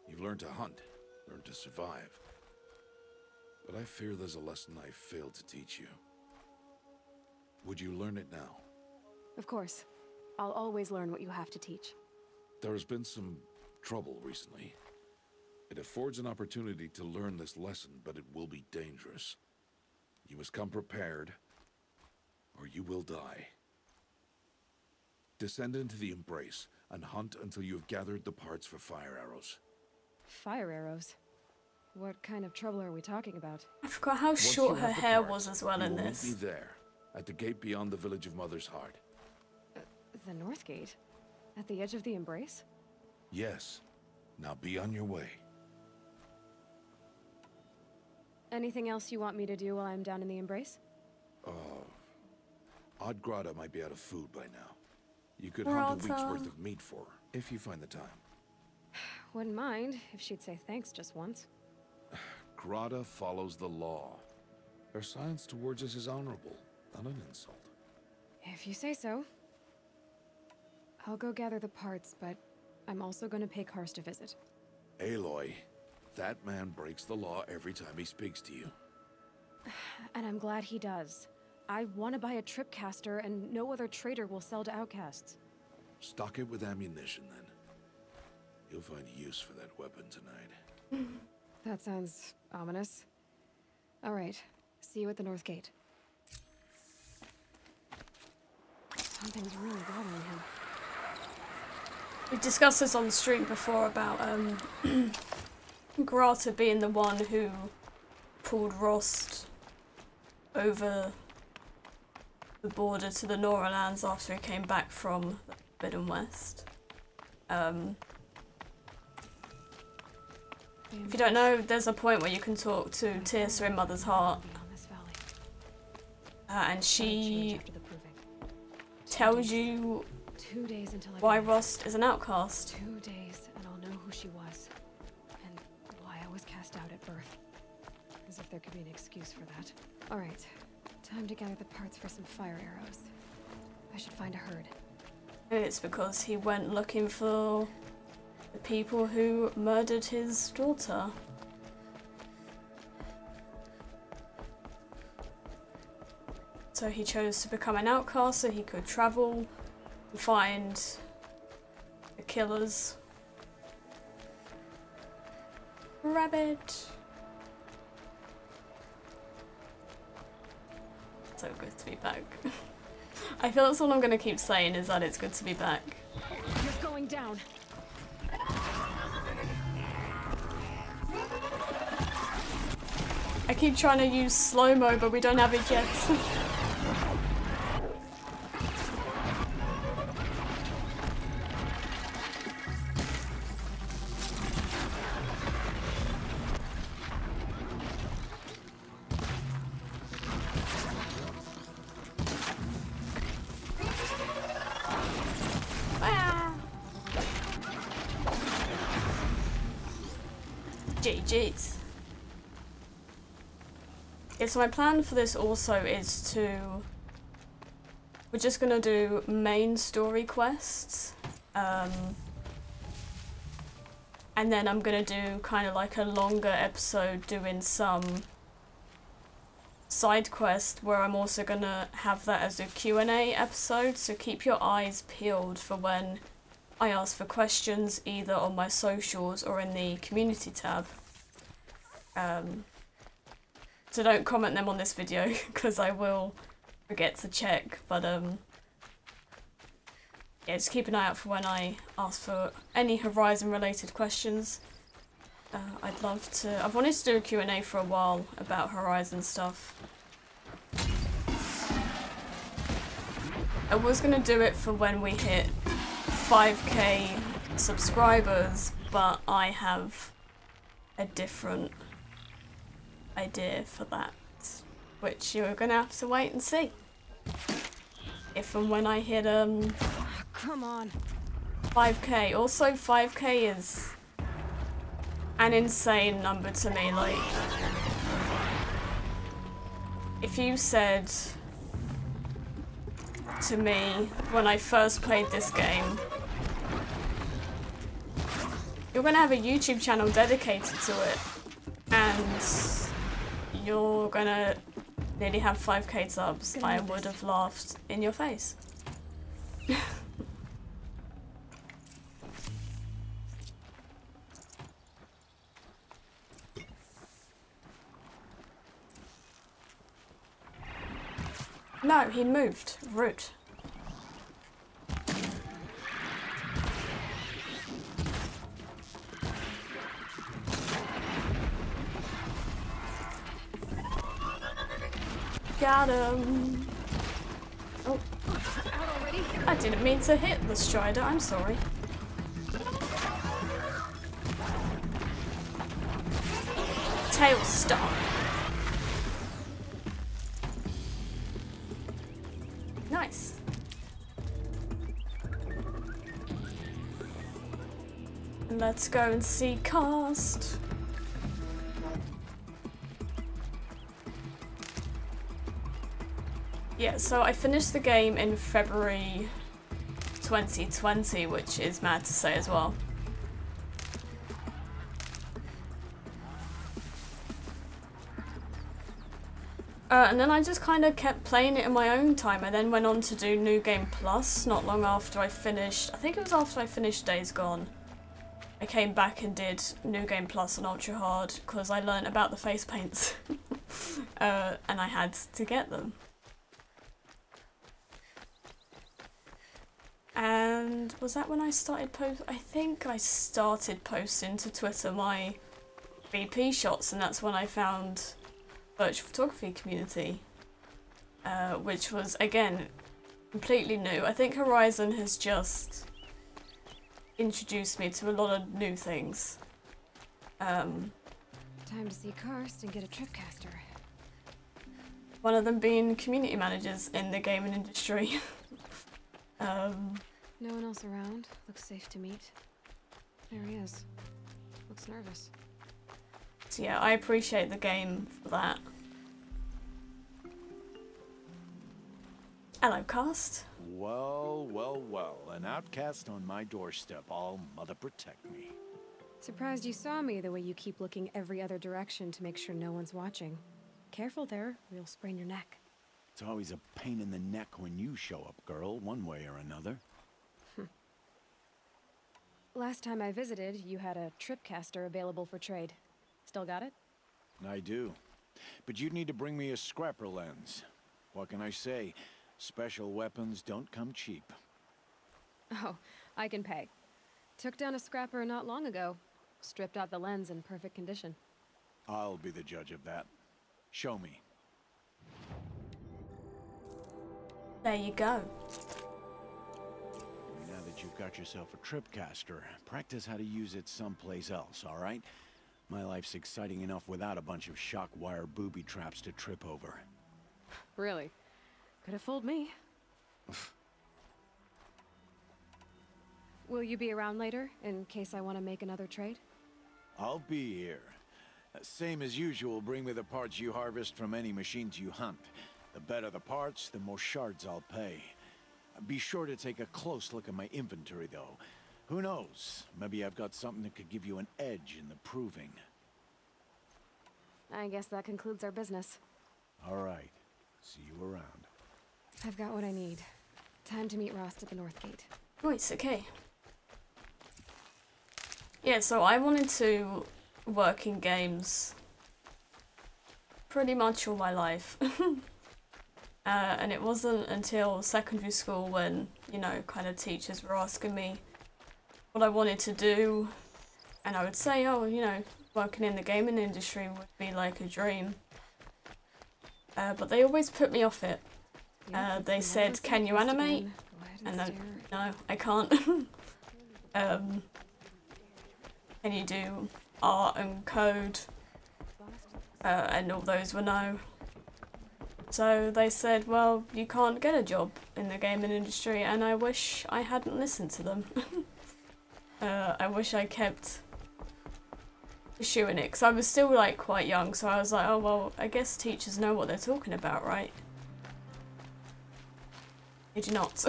B: You've learned to hunt, learned to survive. But I fear there's a lesson I failed to teach you. Would you learn it now?
L: Of course. I'll always learn what you have to teach.
B: There has been some trouble recently. It affords an opportunity to learn this lesson, but it will be dangerous. You must come prepared, or you will die. Descend into the Embrace and hunt until you have gathered the parts for fire arrows.
L: Fire arrows? What kind of trouble are we talking about?
A: I forgot how short her hair was as well in this.
B: You will be there, at the gate beyond the village of Mother's Heart.
L: The North Gate? At the edge of the Embrace?
B: Yes. Now be on your way.
L: Anything else you want me to do while I'm down in the Embrace?
B: Oddgrada might be out of food by now. You could hunt a week's worth of meat for her, if you find the time.
L: Wouldn't mind if she'd say thanks just once.
B: Grada follows the law. Her silence towards us is honorable, not an insult.
L: If you say so. I'll go gather the parts, but I'm also gonna pay Karst a visit.
B: Aloy, that man breaks the law every time he speaks to you.
L: And I'm glad he does. I want to buy a tripcaster, and no other trader will sell to outcasts.
B: Stock it with ammunition, then. You'll find use for that weapon tonight.
L: That sounds ominous. All right. See you at the North Gate. Something's really bothering him.
A: We discussed this on the stream before about Grata being the one who pulled Rost over the border to the Nora lands after he came back from the Forbidden West. If you don't know, there's a point where you can talk to Tirsa in Mother's Heart, and she tells you why Rost is an outcast.
L: 2 days, and I'll know who she was, and why I was cast out at birth. As if there could be an excuse for that. All right, time to gather the parts for some fire arrows. I should find a herd.
A: It's because he went looking for the people who murdered his daughter. So he chose to become an outcast so he could travel and find the killers Rabbit. So good to be back. I feel that's all I'm gonna keep saying is that it's good to be back.
L: You're going down.
A: I keep trying to use slow-mo, but we don't have it yet. GG's. Yeah, so my plan for this also is to... We're just gonna do main story quests. And then I'm gonna do kind of like a longer episode doing some side quest where I'm also gonna have that as a Q&A episode, so keep your eyes peeled for when I ask for questions either on my socials or in the community tab. So don't comment them on this video because I will forget to check, but yeah, just keep an eye out for when I ask for any Horizon related questions. I'd love to... I've wanted to do a Q&A for a while about Horizon stuff. I was going to do it for when we hit 5k subscribers, but I have a different idea for that, which you're going to have to wait and see. If and when I hit
L: Come on.
A: 5k. Also 5k is an insane number to me. Like, if you said to me when I first played this game, you're gonna have a YouTube channel dedicated to it and you're gonna nearly have 5k subs, I would have laughed in your face. No, he moved. Rude. Got him. Oh. I didn't mean to hit the Strider, I'm sorry. Tail star. Nice. Let's go and see Cast. Yeah, so I finished the game in February 2020, which is mad to say as well. And then I just kind of kept playing it in my own time. I then went on to do New Game Plus not long after I finished, I think it was after I finished Days Gone. I came back and did New Game Plus on Ultra Hard because I learnt about the face paints and I had to get them. And was that when I started I think I started posting to Twitter my BP shots, and that's when I found virtual photography community, which was again completely new. I think Horizon has just introduced me to a lot of new things.
L: Time to see Karst and get a tripcaster.
A: One of them being community managers in the gaming industry.
L: No one else around. Looks safe to meet. There he is. Looks nervous.
A: So yeah, I appreciate the game for that. Hello, Cast.
M: Well, well, well. An outcast on my doorstep. All mother protect me.
L: Surprised you saw me the way you keep looking every other direction to make sure no one's watching. Careful there, or you'll sprain your neck.
M: It's always a pain in the neck when you show up, girl, one way or another.
L: Last time I visited, you had a tripcaster available for trade. Still got it?
M: I do. But you'd need to bring me a scrapper lens. What can I say? Special weapons don't come cheap.
L: Oh, I can pay. Took down a scrapper not long ago. Stripped out the lens in perfect condition.
M: I'll be the judge of that. Show me.
A: There you go.
M: Now that you've got yourself a tripcaster, practice how to use it someplace else, all right? My life's exciting enough without a bunch of shock wire booby traps to trip over.
L: Really? Could have fooled me. Will you be around later, in case I want to make another trade?
M: I'll be here. Same as usual, bring me the parts you harvest from any machines you hunt. The better the parts, the more shards I'll pay. Be sure to take a close look at my inventory, though. Who knows? Maybe I've got something that could give you an edge in the proving.
L: I guess that concludes our business.
M: All right. See you around.
L: I've got what I need. Time to meet Rost at the North Gate.
A: Right, okay. Yeah, so I wanted to work in games pretty much all my life. And it wasn't until secondary school when, you know, kind of teachers were asking me what I wanted to do. And I would say, oh, you know, working in the gaming industry would be like a dream. But they always put me off it. They said, can you animate? And then, no, I can't. Can you do art and code? And all those were no. So they said, well, you can't get a job in the gaming industry, and I wish I hadn't listened to them. I wish I kept pursuing it, because I was still like quite young, so I was like, oh well, I guess teachers know what they're talking about, right? Did you not?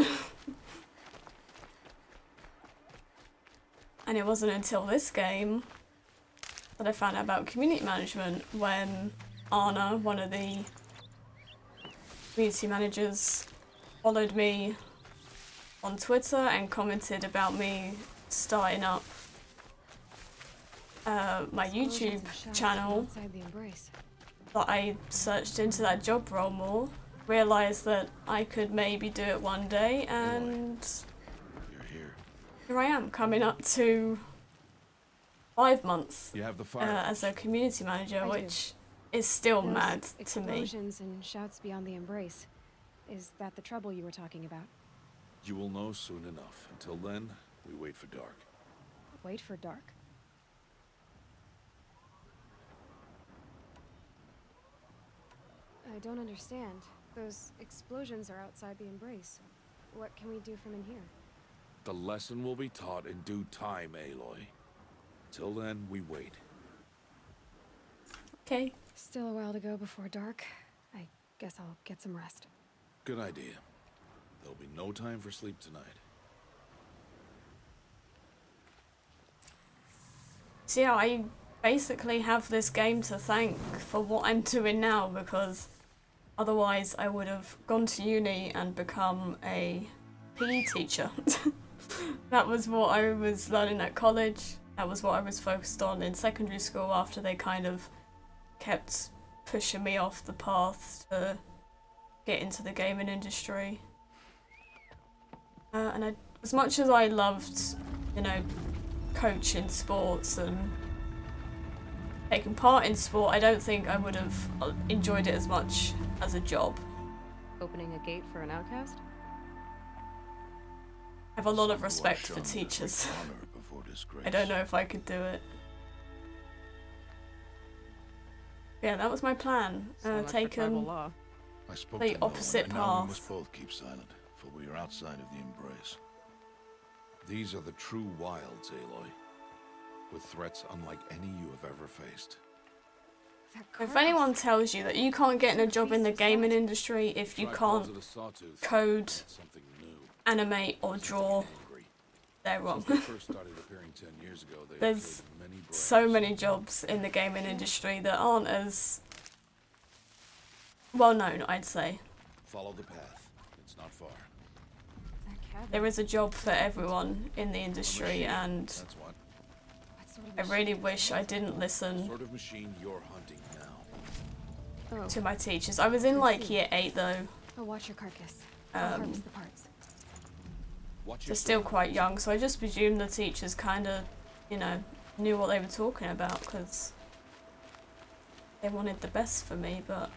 A: And it wasn't until this game that I found out about community management, when Anna, one of the community managers, followed me on Twitter and commented about me starting up my YouTube channel. That I searched into that job role more, realised that I could maybe do it one day, and here I am, coming up to 5 months as a community manager, which is still mad to me.
L: Explosions and shouts beyond the embrace. Is that the trouble you were talking about?
B: You will know soon enough. Until then, we wait for dark.
L: Wait for dark? I don't understand. Those explosions are outside the embrace. What can we do from in here?
B: The lesson will be taught in due time, Aloy. Till then, we wait.
A: Okay.
L: Still a while to go before dark. I guess I'll get some rest.
B: Good idea. There'll be no time for sleep tonight.
A: So yeah, I basically have this game to thank for what I'm doing now, because otherwise I would have gone to uni and become a PE teacher. That was what I was learning at college. That was what I was focused on in secondary school, after they kind of kept pushing me off the path to get into the gaming industry. And as much as I loved, you know, coaching sports and taking part in sport, I don't think I would have enjoyed it as much as a job.
L: Opening a gate for an outcast?
A: I have a lot of respect for teachers. I don't know if I could do it. Yeah, that was my plan. Taken the opposite path.
B: We must both keep silent, for we are outside of the embrace. These are the true wilds, Aloy, with threats unlike any you have ever faced.
A: If anyone tells you that you can't get a job in the gaming industry if you can't code, animate, or draw, they're wrong. There's so many jobs in the gaming industry that aren't as well known, I'd say.
B: Follow the path. It's not far.
A: There is a job for everyone in the industry, and I really wish I didn't listen
B: Sort of machine you're hunting now.
A: to my teachers. I was in like year 8 though.
L: Oh, watch your carcass. I'll harvest the parts.
A: They're still quite young, so I just presume the teachers kind of, you know, knew what they were talking about because they wanted the best for me, but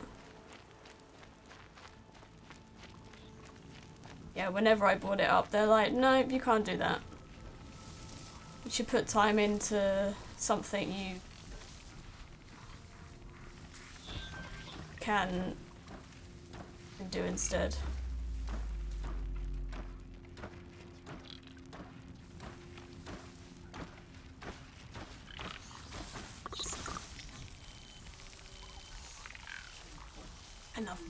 A: yeah, whenever I brought it up, they're like, no, you can't do that. You should put time into something you can do instead. Enough.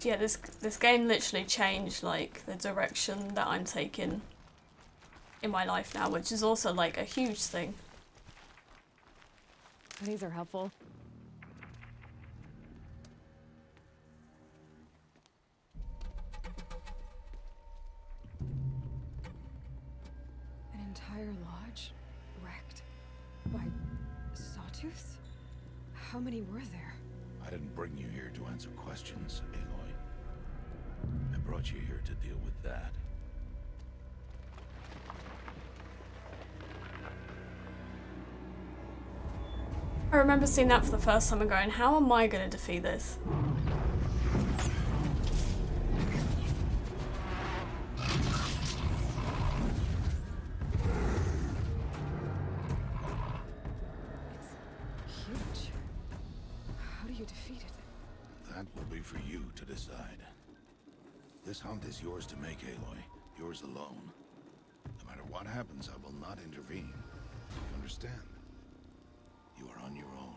A: Yeah, this game literally changed like the direction that I'm taking in my life now, which is also like a huge thing.
L: These are helpful. An entire lodge wrecked by sawtooths? How many were there?
B: I didn't bring you here to answer questions, Aloy. I brought you here to deal with that.
A: I remember seeing that for the first time and going, how am I going to defeat this?
L: It's huge. How do you defeat it?
B: That will be for you to decide. This hunt is yours to make, Aloy. Yours alone. No matter what happens, I will not intervene. You understand? You are on your own.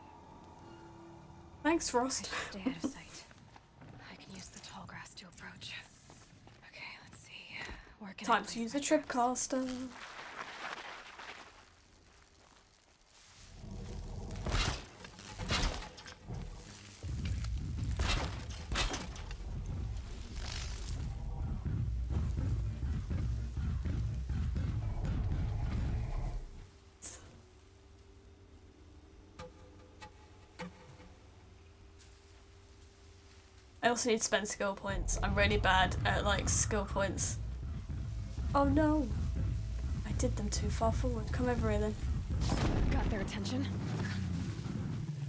A: Thanks, Frost.
L: Stay out of sight. I can use the tall grass to approach. Okay, let's see. Where can
A: Time to use a tripcaster. I also need to spend skill points. I'm really bad at like skill points. Oh no! I did them too far forward. Come over here then.
L: Got their attention.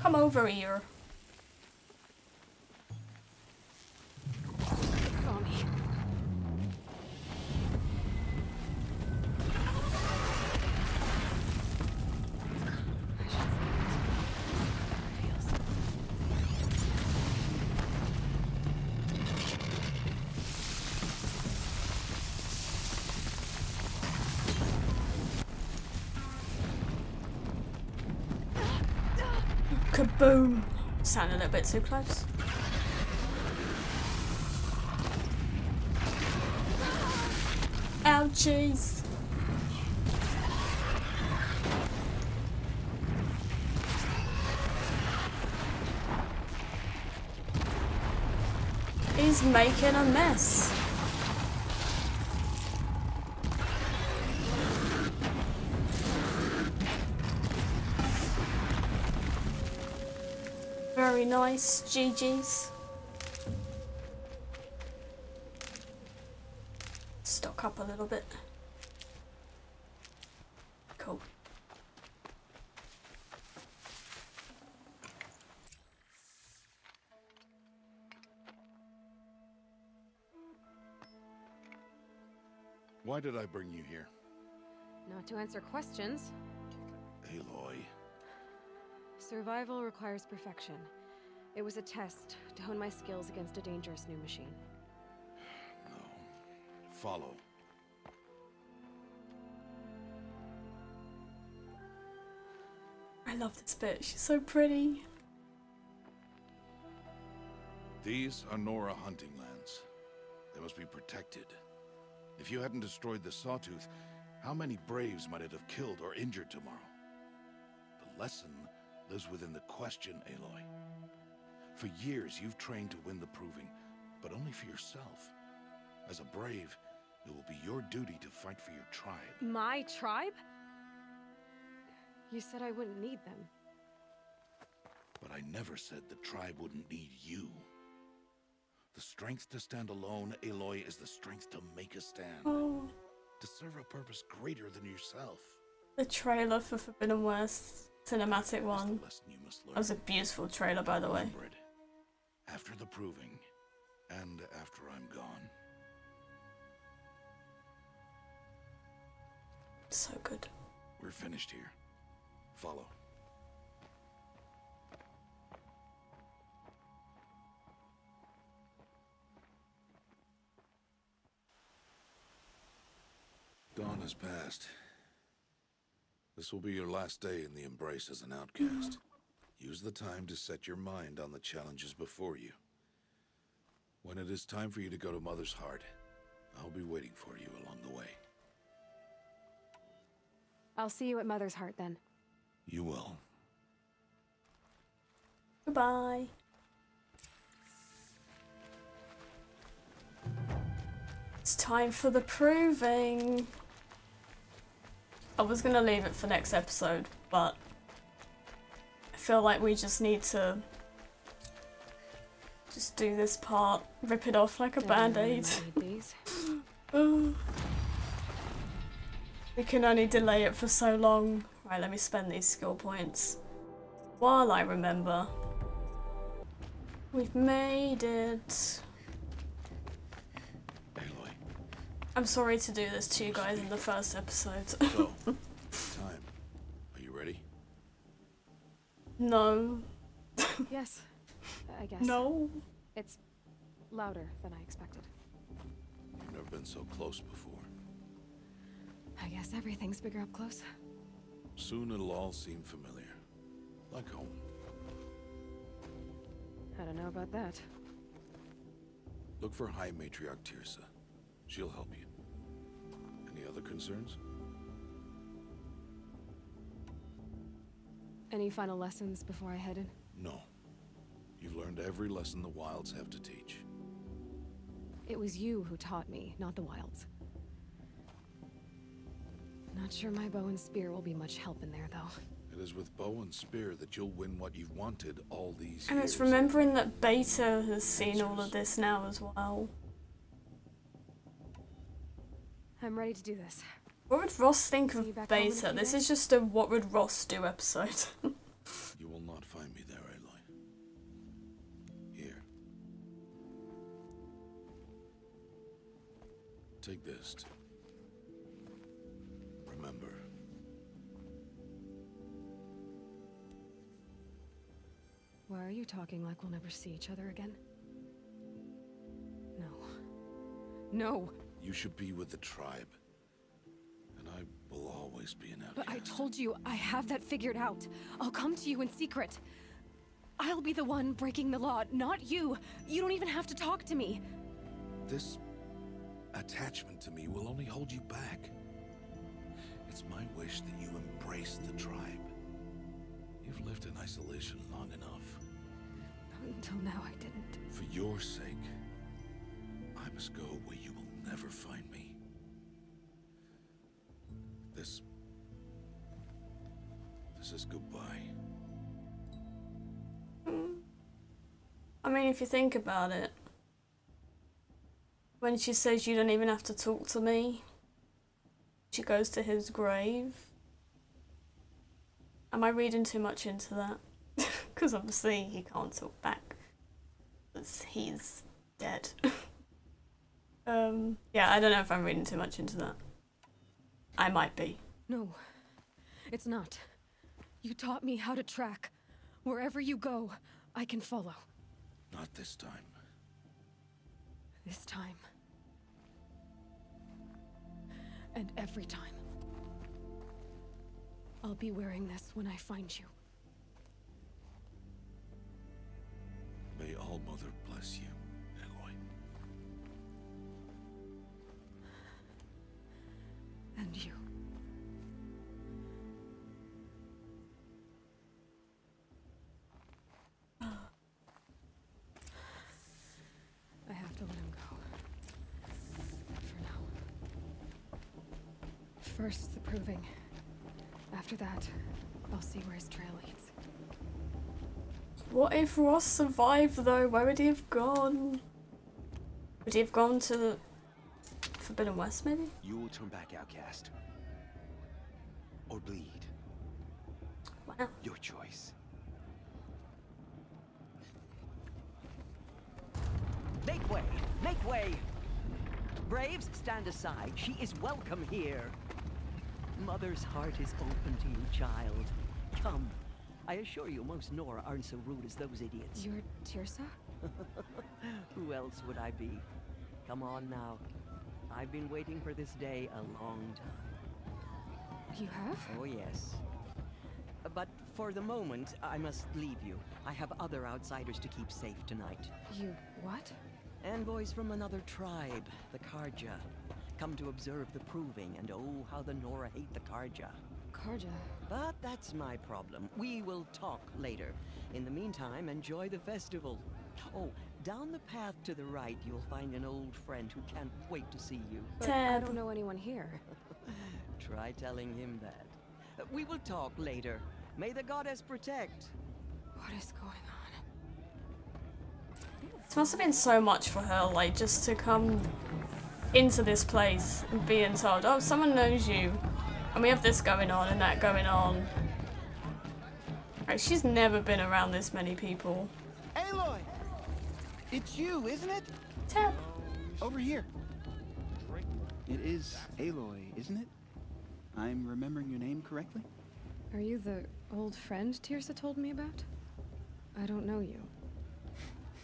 A: Come over here.
L: Saw me.
A: Kaboom! Sound a little bit too close. Ouchies! He's making a mess. Very nice, GG's. Stock up a little bit. Cool.
B: Why did I bring you here?
L: Not to answer questions.
B: Aloy.
L: Survival requires perfection. It was a test to hone my skills against a dangerous new machine.
B: No. Follow.
A: I love this bit. She's so pretty.
B: These are Nora hunting lands. They must be protected. If you hadn't destroyed the Sawtooth, how many Braves might it have killed or injured tomorrow? The lesson lives within the question, Aloy. For years, you've trained to win the proving, but only for yourself. As a Brave, It will be your duty to fight for your tribe.
L: My tribe? You said I wouldn't need them.
B: But I never said the tribe wouldn't need you. The strength to stand alone, Aloy, is the strength to make a stand.
A: Oh.
B: To serve a purpose greater than yourself.
A: The trailer for Forbidden West cinematic one. That was a beautiful trailer, by the way.
B: Remember it. After the proving, and after I'm gone.
A: So good.
B: We're finished here. Follow. Dawn has passed. This will be your last day in the Embrace as an outcast. Use the time to set your mind on the challenges before you. When it is time for you to go to Mother's Heart, I'll be waiting for you along the way.
L: I'll see you at Mother's Heart then.
B: You will.
A: Goodbye. It's time for the proving. I was gonna leave it for next episode, but I feel like we just need to just do this part, rip it off like a band-aid. We can only delay it for so long. Right, let me spend these skill points while I remember. We've made it.
B: Aloy.
A: I'm sorry to do this to you guys in the first episode.
B: So, time. Are you ready?
A: No.
L: Yes, I guess.
A: No.
L: It's louder than I expected.
B: You've never been so close before.
L: I guess everything's bigger up close.
B: Soon it'll all seem familiar. Like home.
L: I don't know about that.
B: Look for High Matriarch Tirsa. She'll help you. Any other concerns?
L: Any final lessons before I head in?
B: No. You've learned every lesson the Wilds have to teach.
L: It was you who taught me, not the Wilds. Not sure my bow and spear will be much help in there, though.
B: It is with bow and spear that you'll win what you've wanted all these years.
A: And it's remembering that Beta has seen all of this now as well.
L: I'm ready to do this.
A: What would Ross think of Beta? This is just a what would Ross do episode.
B: You will not find me there, Aloy. Here. Take this too. Remember.
L: Why are you talking like we'll never see each other again? No. No!
B: You should be with the tribe. And I will always be an outcast.
L: But I told you, I have that figured out. I'll come to you in secret. I'll be the one breaking the law, not you. You don't even have to talk to me.
B: This attachment to me will only hold you back. It's my wish that you embrace the tribe. You've lived in isolation long enough.
L: Until now, I didn't.
B: For your sake, I must go where you will never find me. This is goodbye.
A: I mean, if you think about it, when she says you don't even have to talk to me, she goes to his grave. Am I reading too much into that? Because obviously he can't talk back. Because he's dead. Yeah, I don't know if I'm reading too much into that. I might be.
L: No, it's not. You taught me how to track. Wherever you go, I can follow.
B: Not this time.
L: This time. And every time. I'll be wearing this when I find you.
B: May All Mother bless you, Aloy.
L: And you. I have to let him go. For now. First, the proving. After that, I'll see where his trail leads.
A: What if Ross survived though? Where would he have gone? Would he have gone to the Forbidden West maybe?
K: You will turn back, outcast. Or bleed.
A: Wow.
K: Your choice.
C: Make way! Make way! Braves, stand aside. She is welcome here. Mother's heart is open to you, child. Come. I assure you, most Nora aren't so rude as those idiots.
L: You're Tirsa?
C: Who else would I be? Come on now. I've been waiting for this day a long time.
L: You have?
C: Oh, yes. But for the moment, I must leave you. I have other outsiders to keep safe tonight.
L: You what?
C: Envoys from another tribe, the Karja. Come to observe the proving, and oh, how the Nora hate the Karja.
L: Karja?
C: But that's my problem. We will talk later. In the meantime, enjoy the festival. Oh, down the path to the right, you'll find an old friend who can't wait to see you.
L: But I don't know anyone here.
C: Try telling him that. We will talk later. May the goddess protect.
L: What is going on?
A: It must have been so much for her, like, just to come into this place and being told, oh, someone knows you, and we have this going on and that going on. Right, she's never been around this many people.
N: Aloy! It's you, isn't it?
A: Teb.
N: Over here. It is Aloy, isn't it? I'm remembering your name correctly?
L: Are you the old friend Tirsa told me about? I don't know you.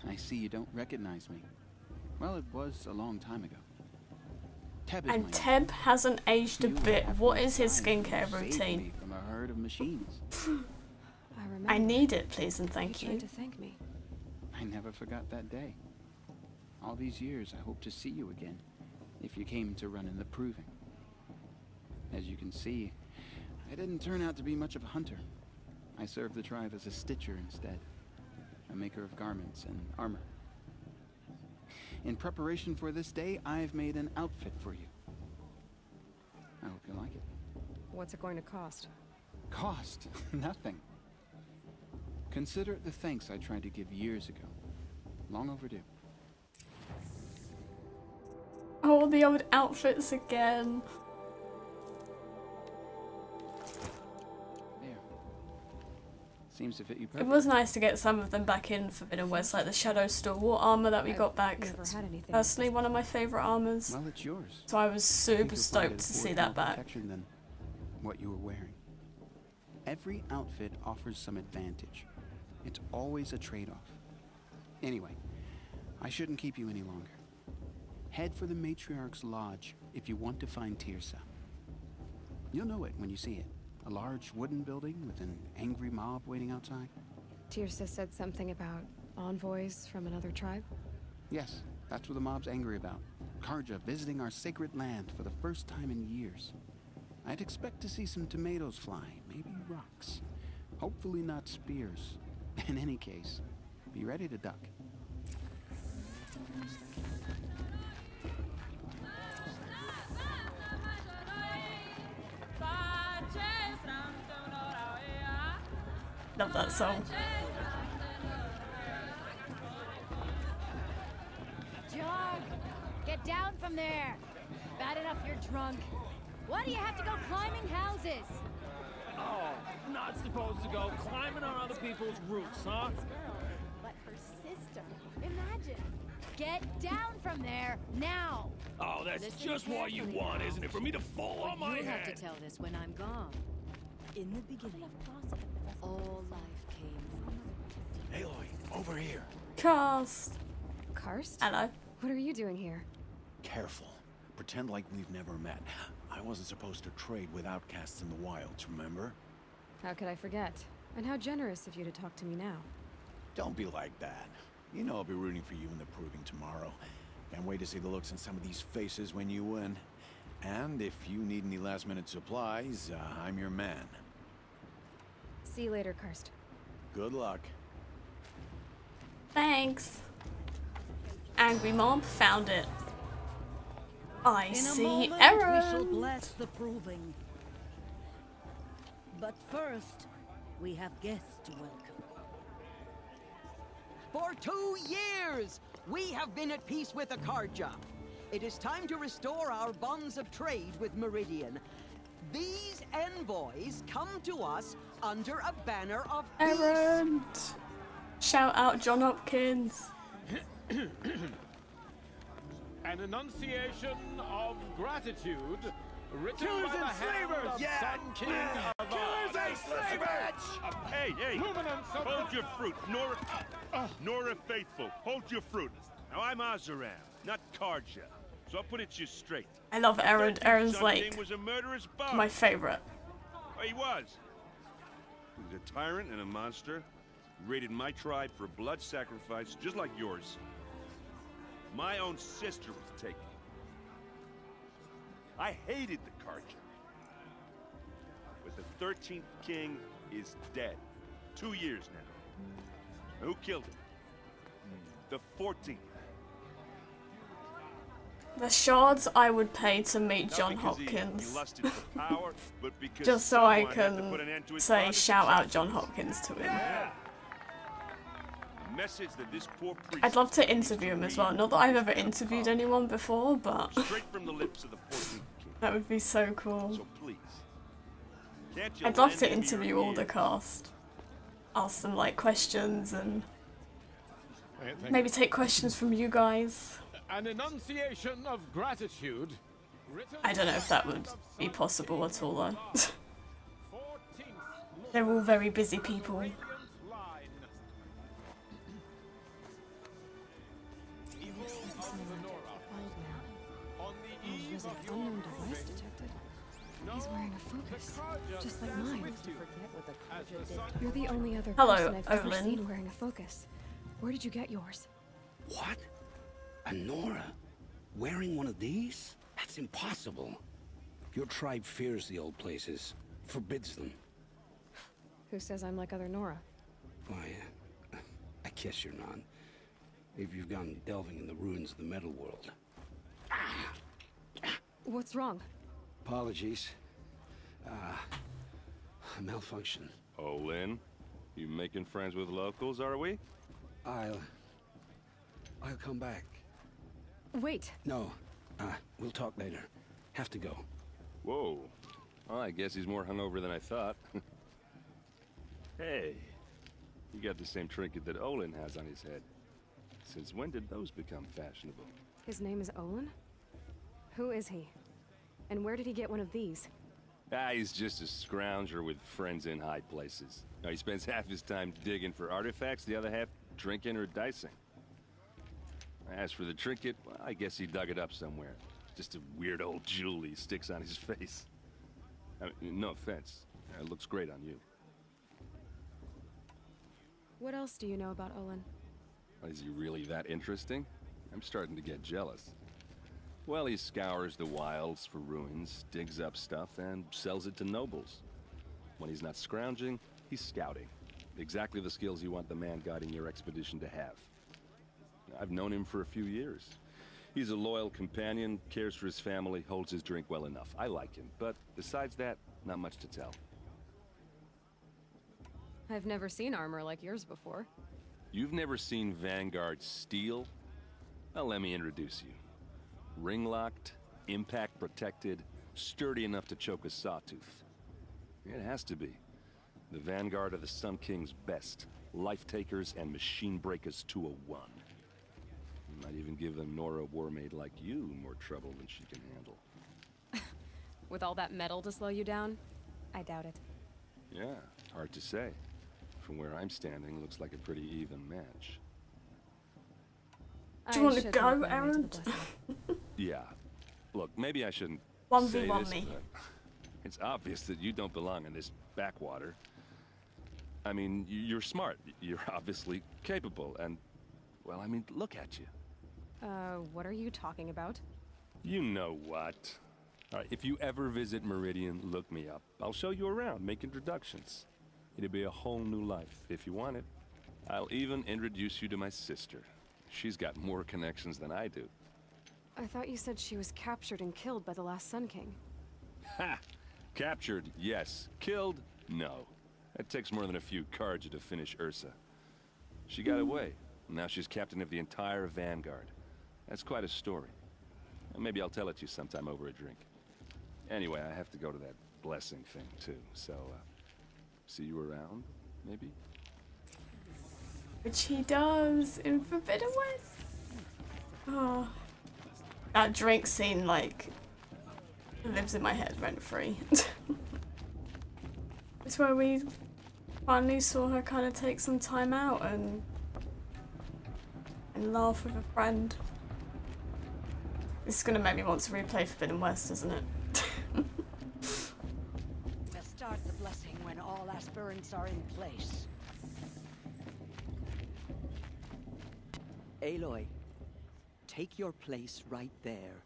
N: I see you don't recognize me. Well, it was a long time ago. Teb is
A: And
N: my
A: Teb hasn't aged a bit. What is his skincare
N: saved
A: routine?
N: me from a herd of machines.
A: I need it, please and thank
L: You
A: you.
L: tried to thank me.
N: I never forgot that day. All these years, I hope to see you again, if you came to run in the proving. As you can see, I didn't turn out to be much of a hunter. I served the tribe as a stitcher instead, a maker of garments and armor. In preparation for this day, I've made an outfit for you. I hope you like it.
L: What's it going to cost?
N: Cost? Nothing. Consider it the thanks I tried to give years ago. Long overdue.
A: Oh, the old outfits again.
N: There. Seems to fit you
A: It
N: perfectly.
A: was nice to get some of them back in Forbidden West, like the Shadow Stalwart armor that we got back.
L: Never had anything.
A: Personally, one of my favourite armors.
N: Well, it's yours.
A: So I was
N: Think
A: super
N: you'll find
A: stoked
N: it
A: to
N: affords
A: see
N: more
A: that back.
N: protection than what you were wearing. Every outfit offers some advantage. It's always a trade-off. Anyway, I shouldn't keep you any longer. Head for the Matriarch's Lodge if you want to find Tirsa. You'll know it when you see it. A large wooden building with an angry mob waiting outside.
L: Tirsa said something about envoys from another tribe?
N: Yes, that's what the mob's angry about. Karja visiting our sacred land for the first time in years. I'd expect to see some tomatoes fly, maybe rocks. Hopefully not spears. In any case, be ready to duck.
A: Love that song.
O: Jog! Get down from there! Bad enough you're drunk. Why do you have to go climbing houses?
P: Oh, not supposed to go climbing on other people's roofs, huh?
O: But her sister. Imagine. Get down from there, now!
P: Oh, that's
O: Listen
P: just what you
O: carefully
P: want,
O: now.
P: isn't it? For me to fall on my
O: You'll have
P: head.
O: to tell this when I'm gone. In the beginning, all life came from...
M: Aloy, over here.
A: Karst.
L: Karst?
A: Hello.
L: What are you doing here?
M: Careful. Pretend like we've never met. I wasn't supposed to trade with outcasts in the wilds, remember?
L: How could I forget? And how generous of you to talk to me now.
M: Don't be like that. You know I'll be rooting for you in the proving tomorrow. Can't wait to see the looks on some of these faces when you win. And if you need any last-minute supplies, I'm your man.
L: See you later, Karst.
M: Good luck.
A: Thanks. Angry Mob found it. I
Q: In a
A: see
Q: moment, we shall
A: Aaron.
Q: bless the proving. But first, we have guests to welcome.
C: For 2 years, we have been at peace with Akarja. It is time to restore our bonds of trade with Meridian. These envoys come to us under a banner of peace.
A: Aaron. Shout out John Hopkins.
P: An enunciation of gratitude written
K: Killers
P: by the
K: and
P: hand
K: slavers!
P: of
K: Yeah!
P: Sun King of
K: Killers and slavers!
J: Hey, hey!
P: Luminance of
J: Hold your fruit, Nora Faithful. Hold your fruit. Now I'm Azaram, not Karja. So I'll put it to you straight.
A: I love Aaron. Aaron's
J: Sun
A: like
J: King was a murderous bug.
A: my favorite.
J: Oh, he was. He was a tyrant and a monster. He raided my tribe for a blood sacrifice, just like yours. My own sister was taken. I hated the Karja. But the 13th king is dead. 2 years now. Who killed him? The 14th.
A: The shards I would pay to meet
J: Not
A: John
J: because
A: Hopkins.
J: He lusted for power, but because
A: Just so I
J: someone had to put an
A: can
J: end to his
A: say
J: father's
A: shout out
J: success.
A: John Hopkins to him.
J: Yeah. A message that this poor priest
A: I'd love to interview him as well. Not that I've ever interviewed anyone before, but
J: straight from the lips of the 14th king.
A: that would be so cool.
J: So please, can't you
A: I'd love
J: lend
A: to
J: me your
A: interview all the
J: ear?
A: cast. Ask them like questions and
P: Thank
A: maybe take questions from you guys.
P: An enunciation of gratitude written
A: I don't know if that would be possible at all though. They're all very busy people.
L: Was an unknown device detected? He's wearing a focus, just like mine. You're the only other
A: Hello,
L: person I've ever
A: Olin.
L: seen wearing a focus. Where did you get yours?
K: What? A Nora? Wearing one of these? That's impossible. Your tribe fears the old places, forbids them.
L: Who says I'm like other Nora?
K: Why, I guess you're not. If you've gone delving in the ruins of the metal world.
L: What's wrong?
K: Apologies. A malfunction.
J: Oh, Lynn, you making friends with locals, are we?
K: I'll come back.
L: Wait.
K: No, we'll talk later. Have to go.
J: Whoa. Well, I guess he's more hungover than I thought. Hey, you got the same trinket that Olin has on his head. Since when did those become fashionable?
L: His name is Olin? Who is he? And where did he get one of these?
J: He's just a scrounger with friends in high places. Now, he spends half his time digging for artifacts, the other half drinking or dicing. As for the trinket, well, I guess he dug it up somewhere. Just a weird old jewel he sticks on his face. I mean, no offense. It looks great on you.
L: What else do you know about Olin?
J: Is he really that interesting? I'm starting to get jealous. Well, he scours the wilds for ruins, digs up stuff, and sells it to nobles. When he's not scrounging, he's scouting. Exactly the skills you want the man guiding your expedition to have. I've known him for a few years. He's a loyal companion, cares for his family, holds his drink well enough. I like him, but besides that, not much to tell.
L: I've never seen armor like yours before.
J: You've never seen Vanguard steel? Well, let me introduce you. Ring-locked, impact-protected, sturdy enough to choke a sawtooth. It has to be. The Vanguard are the Sun King's best. Life-takers and machine breakers to a one. Might even give a Nora warmaid like you more trouble than she can handle.
L: With all that metal to slow you down? I doubt it.
J: Yeah, hard to say. From where I'm standing, looks like a pretty even match.
A: Do you want to go, Aaron?
J: Yeah. Look, maybe I shouldn't
A: 1v1
J: say this,
A: me.
J: but it's obvious that you don't belong in this backwater. I mean, you're smart. You're obviously capable, and, well, I mean, look at you.
L: What are you talking about?
J: You know what. All right, if you ever visit Meridian, look me up. I'll show you around, make introductions. It'll be a whole new life, if you want it. I'll even introduce you to my sister. She's got more connections than I do.
L: I thought you said she was captured and killed by the last Sun King.
J: Ha! Captured, yes. Killed, no. That takes more than a few Carja to finish Ursa. She got away. Now she's captain of the entire Vanguard. That's quite a story. And maybe I'll tell it to you sometime over a drink. Anyway, I have to go to that blessing thing, too. So, see you around, maybe?
A: Which he does in Forbidden West. Oh. That drink scene, like, lives in my head rent-free. It's where we finally saw her kind of take some time out and laugh with a friend. This is gonna make me want to replay Forbidden West, isn't it?
D: We'll start the blessing when all aspirants are in place.
C: Aloy, take your place right there.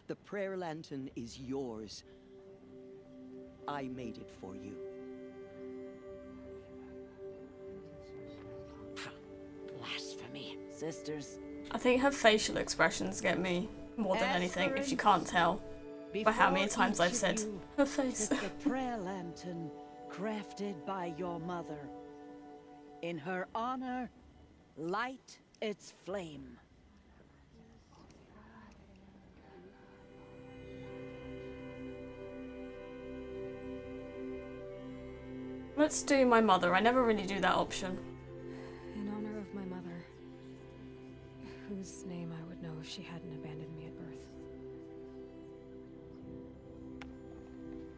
C: The prayer lantern is yours. I made it for you.
D: Blasphemy. Sisters.
A: I think her facial expressions get me more than anything, if you can't tell by how many times I've said her face.
D: The prayer lantern crafted by your mother. In her honor, light its flame.
A: Let's do my mother. I never really do that option.
L: In honor of my mother, whose name I would know if she hadn't abandoned me at birth.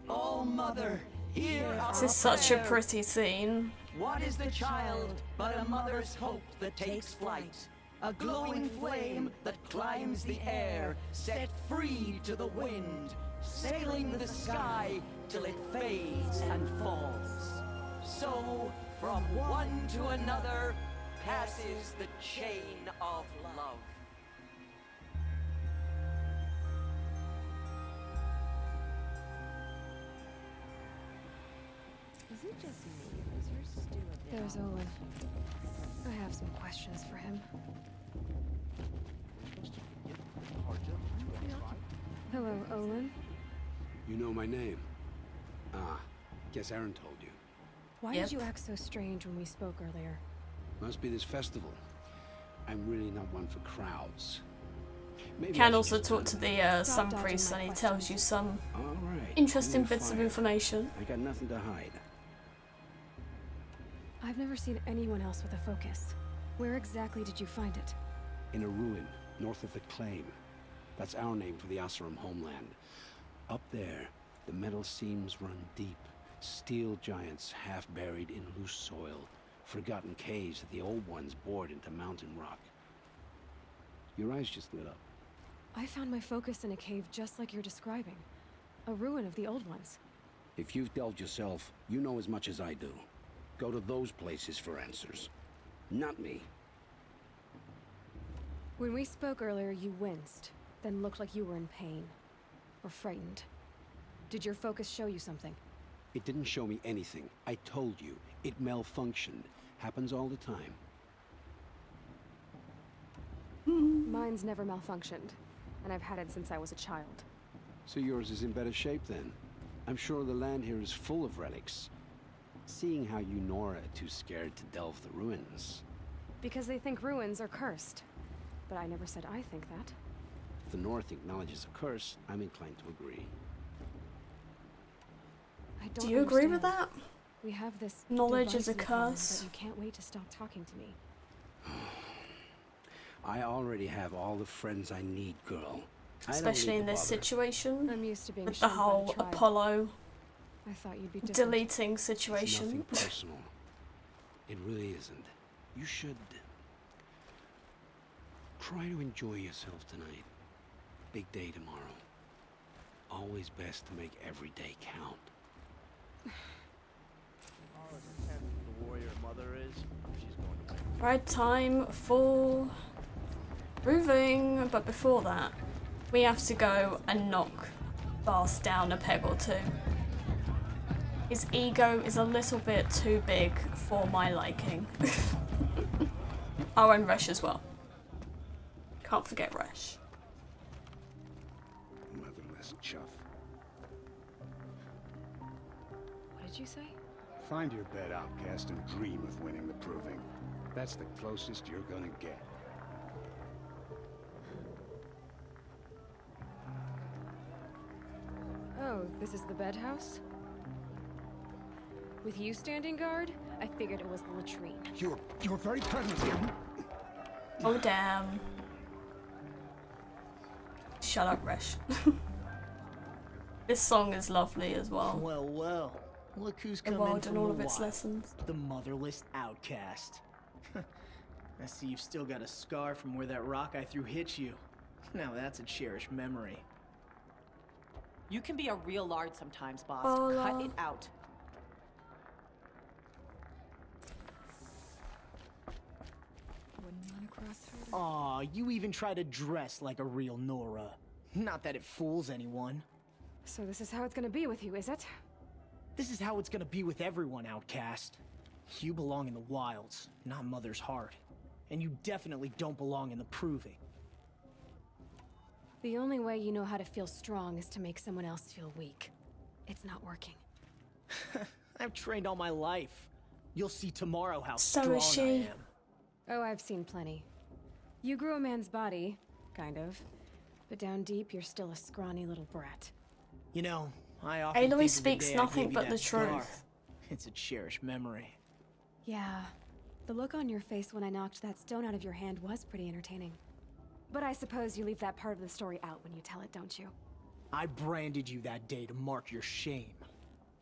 C: Oh, Mother, hear our
A: This is such a
C: prayer.
A: pretty scene.
C: What is the child but a mother's hope that takes flight? A glowing flame that climbs the air, set free to the wind, sailing the sky till it fades and falls. So, from one to another, passes the chain of love.
L: Is it just me, or is her stew a bit? There's Olin. I have some questions for him. Hello, Olin.
K: You know my name? Ah, guess Aaron told you.
L: Why did you act so strange when we spoke earlier?
K: Must be this festival. I'm really not one for crowds. Maybe
A: Can
K: I
A: also
K: should
A: talk to the Sun Priest and he tells you some
K: Alright,
A: interesting
K: you're
A: bits of
K: fired.
A: information.
K: I got nothing to hide.
L: I've never seen anyone else with a focus. Where exactly did you find it?
K: In a ruin, north of the Claim. That's our name for the Asuram homeland. Up there, the metal seams run deep. Steel giants half buried in loose soil. Forgotten caves that the old ones bored into mountain rock. Your eyes just lit up.
L: I found my focus in a cave just like you're describing. A ruin of the old ones.
K: If you've delved yourself, you know as much as I do. Go to those places for answers. Not me.
L: When we spoke earlier, you winced, then looked like you were in pain. Or frightened. Did your focus show you something?
K: It didn't show me anything. I told you. It malfunctioned. Happens all the time.
L: Mine's never malfunctioned, and I've had it since I was a child.
K: So yours is in better shape then. I'm sure the land here is full of relics. Seeing how you Nora are too scared to delve the ruins.
L: Because they think ruins are cursed. But I never said I think that.
K: If the North acknowledges a curse, I'm inclined to agree.
L: I don't
A: Do you agree with
L: understand.
A: that?
L: We have this
A: Knowledge is a
L: device in common,
A: curse.
L: but you can't wait to stop talking to me.
K: I already have all the friends I need, girl. I don't
A: Especially
K: need
A: in
K: to
A: this
K: bother.
A: situation.
L: I'm used to being
A: with the
L: shunned by
A: whole
L: tribe.
A: Apollo
L: I thought you'd be different.
A: deleting
K: It's
A: situation.
K: nothing personal. It really isn't. You should try to enjoy yourself tonight. Big day tomorrow. Always best to make every day count.
P: The warrior mother is. She's going to win.
A: Right, time for proving, but before that, we have to go and knock Bast down a peg or two. His ego is a little bit too big for my liking. Oh, and Resh as well. Can't forget Resh.
L: did you say?
K: Find your bed, outcast, and dream of winning the proving. That's the closest you're gonna get.
L: Oh, this is the bed house? With you standing guard, I figured it was the latrine.
K: You're very present here.
A: Oh damn. Shut up, Resh. This song is lovely as well.
R: Well, well. Look who's
A: The
R: come
A: world
R: in
A: and
R: from
A: all
R: the
A: of its
R: wild.
A: lessons.
R: The motherless outcast. I see you've still got a scar from where that rock I threw hit you. Now that's a cherished memory.
S: You can be a real lard sometimes, boss.
A: Oh,
S: Cut it out.
L: Wouldn't run across her.
R: Aw, you even try to dress like a real Nora. Not that it fools anyone.
L: So this is how it's gonna be with you, is it?
R: This is how it's gonna be with everyone, outcast. You belong in the wilds, not Mother's heart. And you definitely don't belong in the proving.
L: The only way you know how to feel strong is to make someone else feel weak. It's not working.
R: I've trained all my life. You'll see tomorrow how
A: So
R: strong
A: is she.
R: I am.
L: Oh, I've seen plenty. You grew a man's body, kind of. But down deep, you're still a scrawny little brat.
R: You know, I often
A: Aloy
R: think of the
A: speaks
R: day I
A: nothing
R: gave you
A: but
R: that
A: the
R: scar.
A: truth.
R: It's a cherished memory.
L: Yeah. The look on your face when I knocked that stone out of your hand was pretty entertaining. But I suppose you leave that part of the story out when you tell it, don't you?
R: I branded you that day to mark your shame.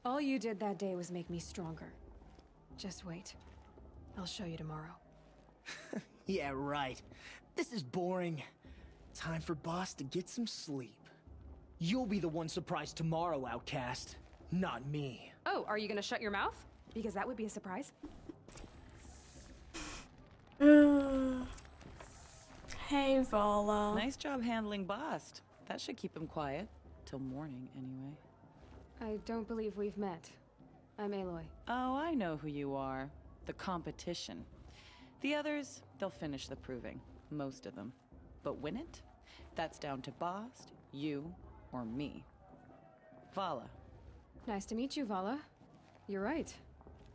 L: All you did that day was make me stronger. Just wait. I'll show you tomorrow.
R: Yeah, right. This is boring. Time for Boss to get some sleep. You'll be the one surprised tomorrow, outcast. Not me.
L: Oh, are you gonna shut your mouth? Because that would be a surprise.
A: Hey, Vala.
S: Nice job handling Bast. That should keep him quiet. Till morning, anyway.
L: I don't believe we've met. I'm Aloy.
S: Oh, I know who you are. The competition. The others, they'll finish the proving. Most of them. But win it? That's down to Bast, you, or me. Vala.
L: Nice to meet you, Vala. You're right.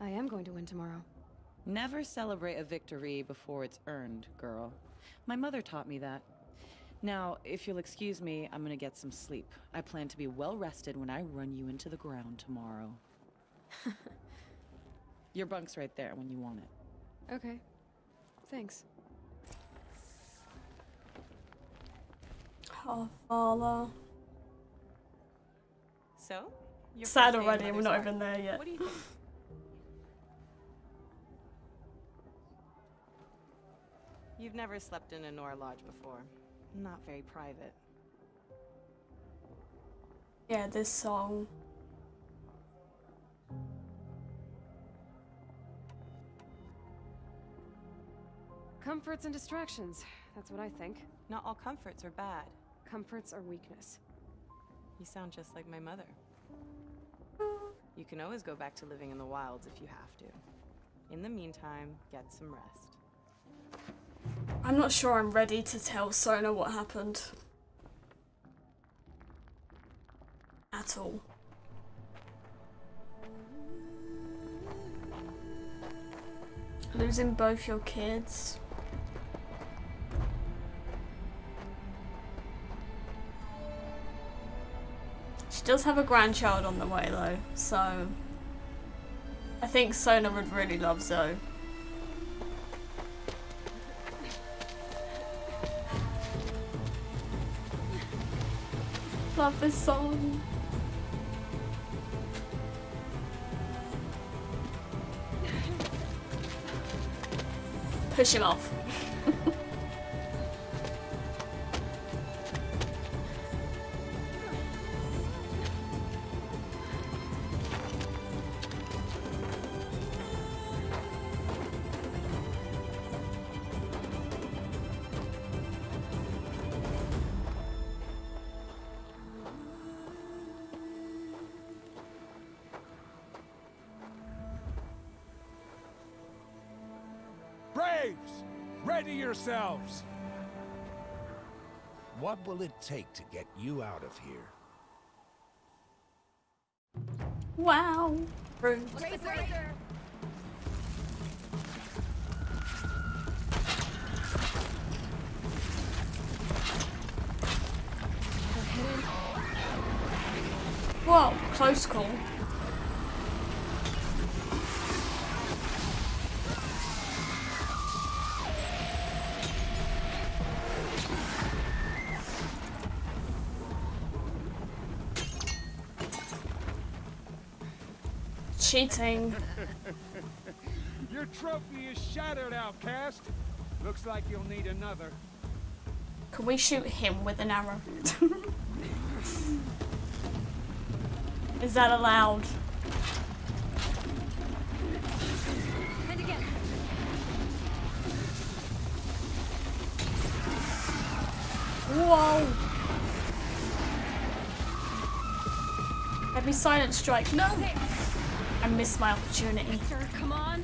L: I am going to win tomorrow.
S: Never celebrate a victory before it's earned, girl. My mother taught me that. Now, if you'll excuse me, I'm gonna get some sleep. I plan to be well rested when I run you into the ground tomorrow. Your bunk's right there when you want it.
L: Okay. Thanks.
A: Oh, Vala.
S: So? Your
A: Sad
S: first day in
A: already, we're
S: Mother's
A: not
S: Heart.
A: even there yet.
S: What do you think? You've never slept in a Nora lodge before. Not very private.
A: Yeah, this song.
L: Comforts and distractions. That's what I think.
S: Not all comforts are bad.
L: Comforts are weakness.
S: You sound just like my mother. You can always go back to living in the wilds if you have to. In the meantime, get some rest.
A: I'm not sure I'm ready to tell Sona what happened. At all. Losing both your kids. She does have a grandchild on the way though, so I think Sona would really love Zoe. Love this song. Push him off.
T: Braves! Ready yourselves! What will it take to get you out of here?
A: Wow. Rude. Whoa, close call. Cheating.
T: Your trophy is shattered, outcast. Looks like you'll need another.
A: Can we shoot him with an arrow? Is that allowed?
O: And again.
A: Whoa! Let me silent strike. No! I missed my opportunity.
O: Sir, come on.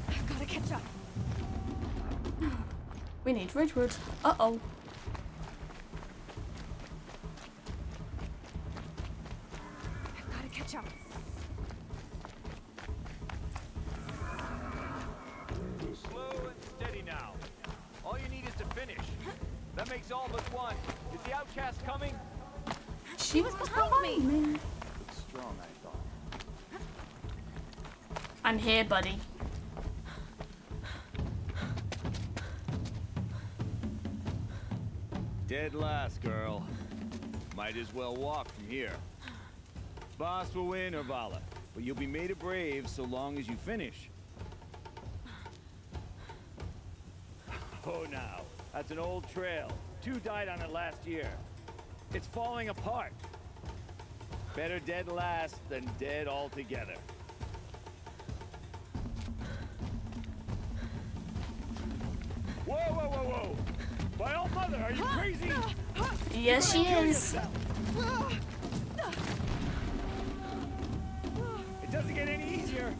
O: I've gotta catch up.
A: We need Ridgewood. Uh-oh.
O: I've gotta catch up.
P: Slow and steady now. All you need is to finish. That makes all but one. Is the outcast coming?
A: She was behind me.
P: Strong, I thought.
A: I'm here, buddy.
P: Dead last, girl. Might as well walk from here. Boss will win, or Vala, but you'll be made a brave so long as you finish. Oh, now. That's an old trail. 2 died on it last year. It's falling apart. Better dead last than dead altogether. Whoa, whoa, whoa, whoa! My old mother, are you crazy?
A: Yes, she is.
P: It doesn't get any easier.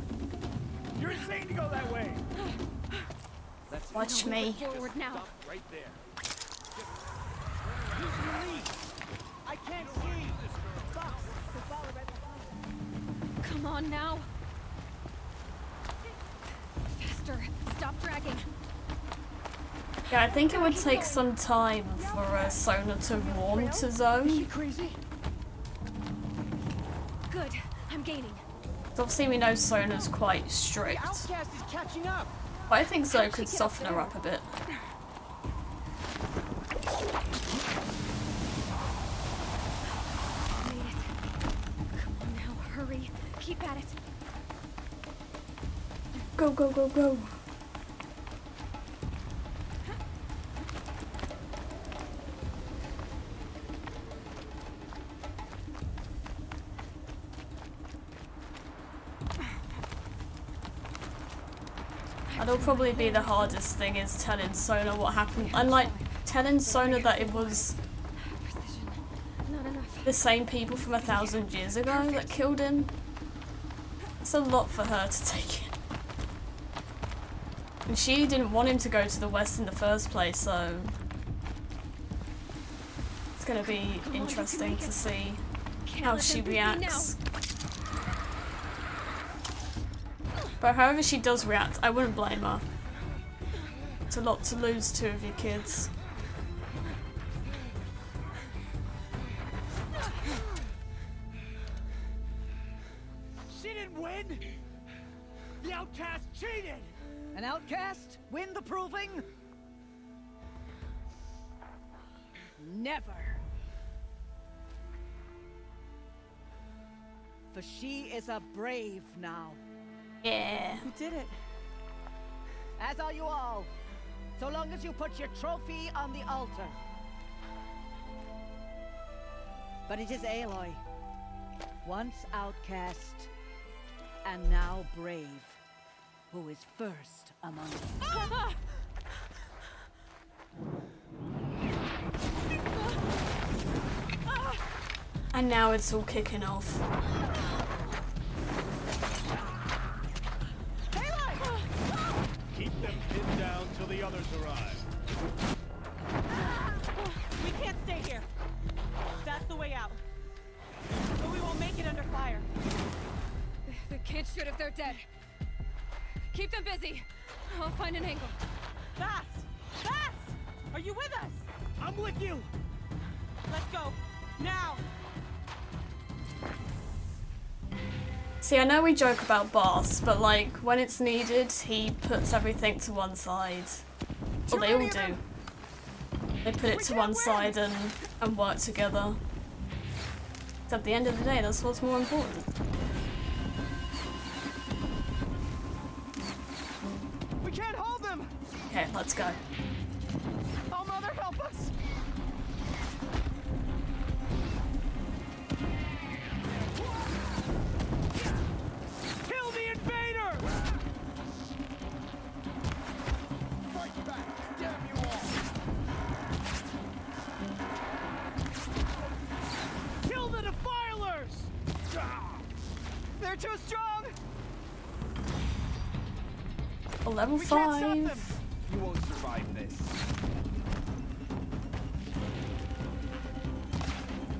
P: You're insane to go that way.
A: Watch me.
O: Forward now.
P: Stop right there. Use your lead. I can't see. Stop.
O: Come on now. Faster. Stop dragging.
A: Yeah, I think it would take some time for Sona to warm to zone.
O: Crazy. Good. I'm gaining.
A: Obviously we know Sona's quite strict.
R: The outcast is catching up.
A: But I think Zoe could soften her up a bit.
O: Made it. Come on now, hurry. Keep at it.
A: Go, go, go, go. That'll probably be the hardest thing, is telling Sona what happened. And like, telling Sona that it was the same people from 1,000 years ago that killed him. It's a lot for her to take in. And she didn't want him to go to the west in the first place, so it's gonna be interesting to see how she reacts. But however she does react, I wouldn't blame her. It's a lot to lose 2 of your kids.
R: She didn't win! The outcast cheated!
D: An outcast win the proving? Never. For she is a brave now.
A: Yeah.
D: You did it. As are you all. So long as you put your trophy on the altar. But it is Aloy. Once outcast, and now brave, who is first among you.
A: And now it's all kicking off.
P: Keep them pinned down till the others arrive.
U: We can't stay here. That's the way out. But we won't make it under fire.
L: Can't shoot if they're dead. Keep them busy. I'll find an angle.
U: Fast! Fast! Are you with us?
R: I'm with you!
U: Let's go. Now!
A: See, I know we joke about Boss, but like, when it's needed, he puts everything to one side. Well, they all do. They put it to one side and work together. But at the end of the day, that's what's more important.
R: We can't hold them!
A: Okay, let's go.
R: Oh, Mother, help us! Kill the invader! Fight back, damn you all! Kill the defilers! They're too strong!
A: Level
R: We can't stop
A: 5.
R: them. You won't survive this.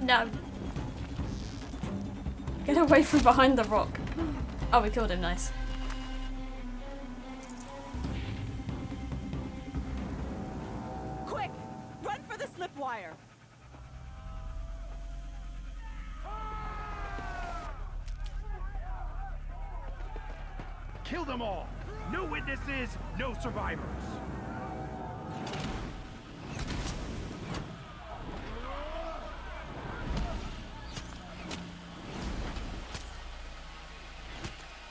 A: No. Get away from behind the rock. Oh, we killed him, nice.
U: Quick! Run for the slip wire!
R: Kill them all! No witnesses, no survivors!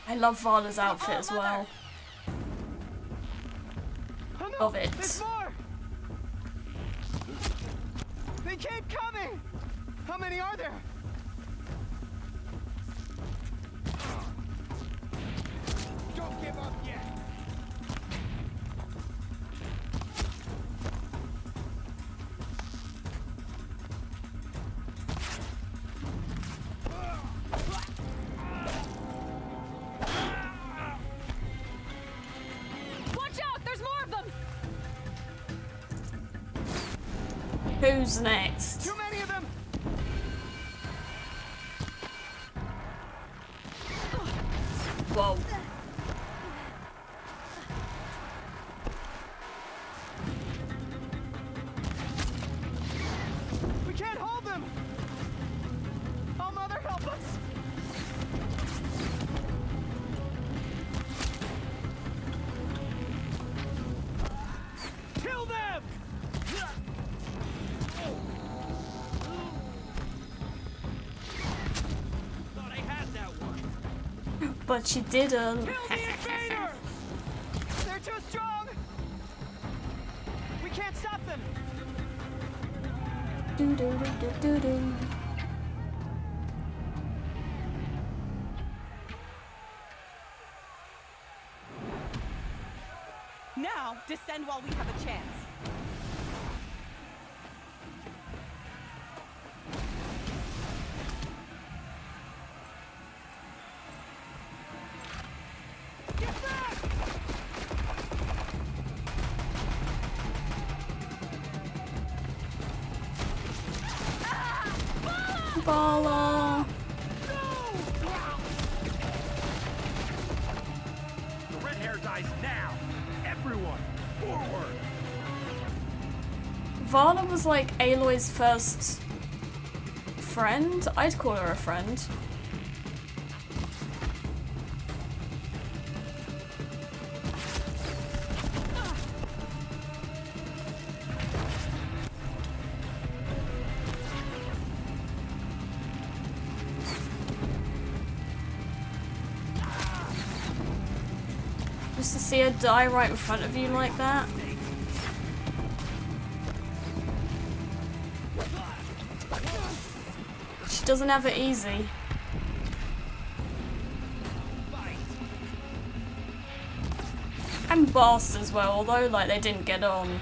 A: I love Vala's outfit as well.
R: Oh, no,
A: Love it.
R: There's more! They keep coming! How many are there? Don't give up yet!
L: Watch out! There's more of them!
A: Who's next?
R: Too many of them!
A: Whoa.
R: We can't hold them! Oh, Mother, help us! Kill them! Thought I had that one.
A: But she didn't.
R: Kill the invaders! They're too strong! We can't stop them!
A: Do, do, do, do, do, do.
U: Now, descend while we have a chance.
R: Get back!
A: Vala.
R: The red hair dies now! Everyone, forward!
A: Vala was like Aloy's first friend. I'd call her a friend. Just to see her die right in front of you like that. She doesn't have it easy. And Boss as well, although like they didn't get on.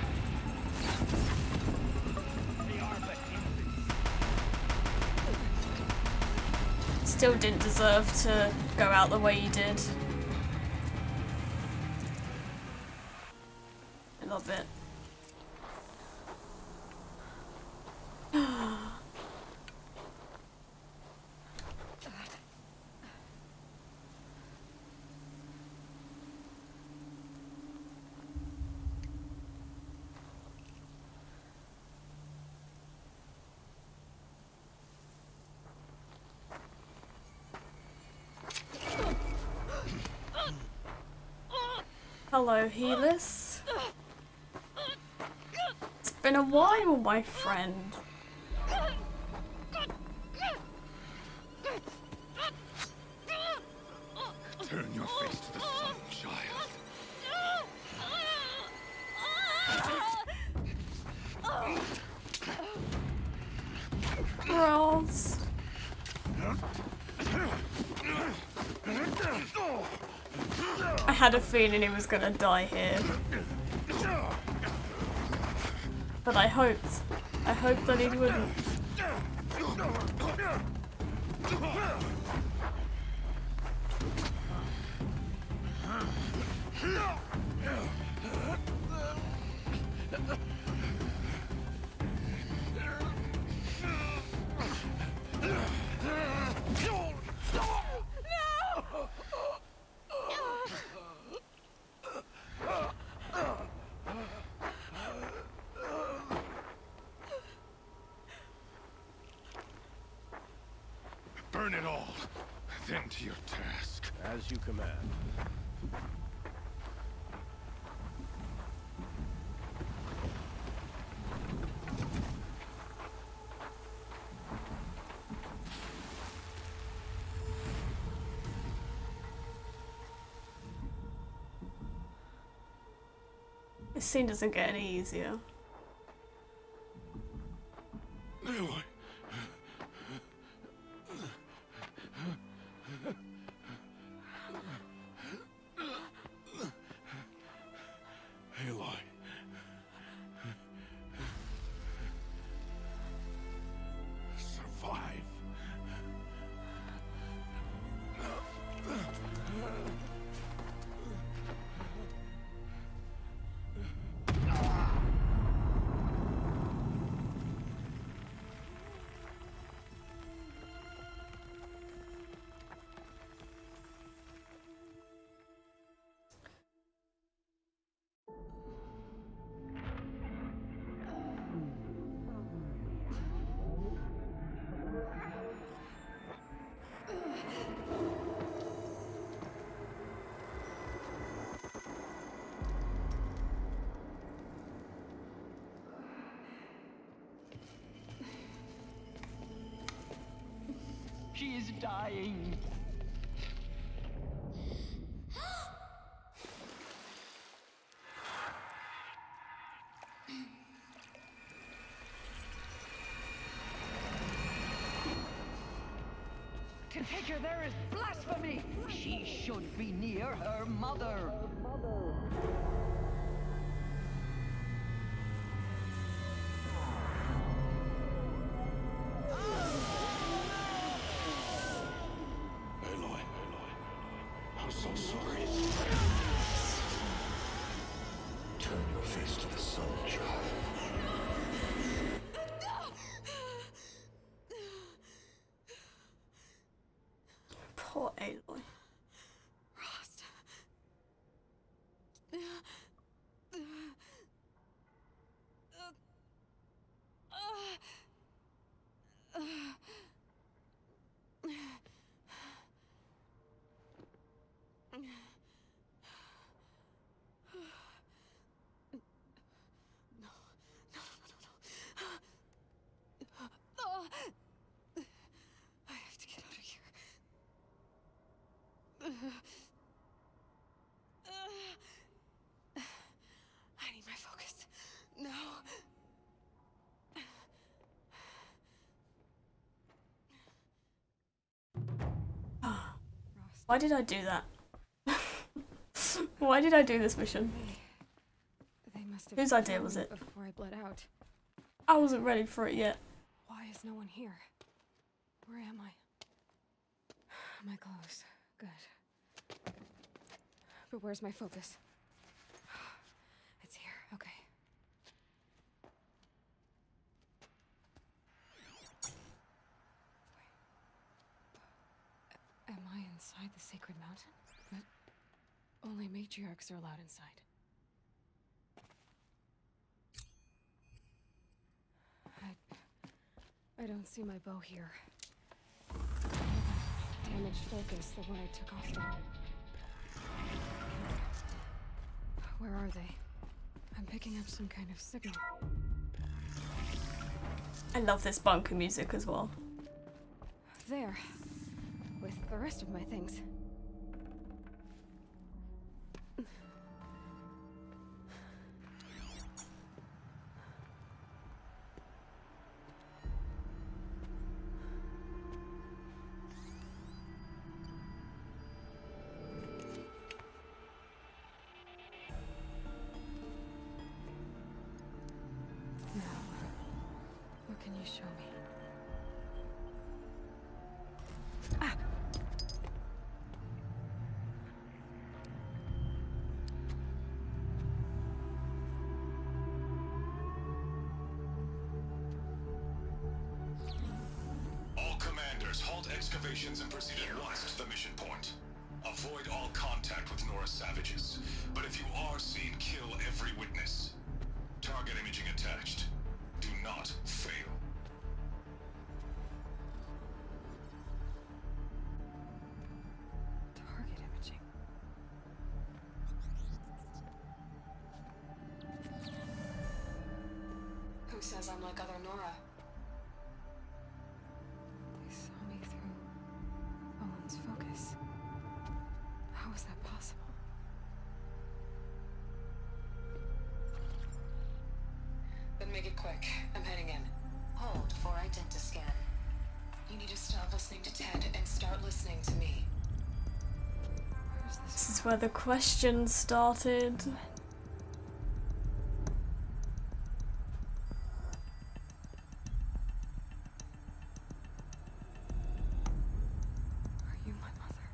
A: Still didn't deserve to go out the way he did. I love it. Hello, Helis. It's been a while, my friend.
B: Turn your face to the sun, child.
A: Rolls. I had a feeling he was gonna die here. But I hoped that he wouldn't.
B: Burn it all, then to your task.
I: As you command.
A: This scene doesn't get any easier.
B: Aloy. Aloy. Survive.
C: She is dying. To take her there is blasphemy. She should be near her mother.
B: Aloy. I'm so sorry. Turn your face to the sun, child.
A: Poor Aloy.
L: Rost. I have to get out of here. I need my focus. No.
A: Why did I do that? Why did I do this mission?
L: They must have
A: Whose idea was it?
L: before I bled out.
A: I wasn't ready for it yet.
L: Why is no one here? Where am I? My clothes. Good. But where's my focus? It's here. Okay. Wait. Am I inside the sacred mountain? But only matriarchs are allowed inside. I don't see my bow here. Damaged focus, the one I took off the... Where are they? I'm picking up some kind of signal.
A: I love this bunker music as well.
L: There. With the rest of my things. What can you show me? Ah!
I: All commanders, halt excavations and proceed at once to the mission point. Avoid all contact with Nora savages. But if you are seen, kill every witness. Target imaging attached. Do not fail.
L: Target imaging.
G: Who says I'm like other Nora?
L: They saw me through Owen's focus. How is that possible?
G: Then make it quick. I'm heading in. Hold for identiscan. You need to stop listening to Ted and start listening to me.
A: This is where the questions started.
L: Are you my mother?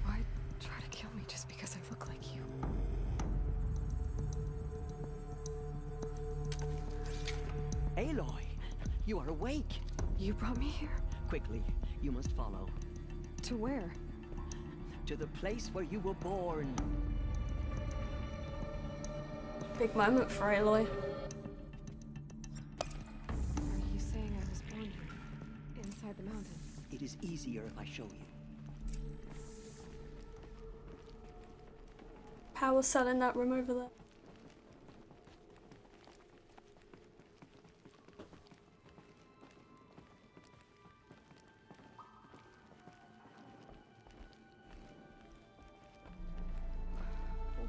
L: Why try to kill me just because I look like you?
C: Aloy, you are awake.
L: You brought me here?
C: Quickly, you must follow.
L: To where?
C: To the place where you were born.
A: Big moment for Aloy.
L: Are you saying I was born here? Inside the mountain?
C: It is easier if I show you.
A: Power cell in that room over there.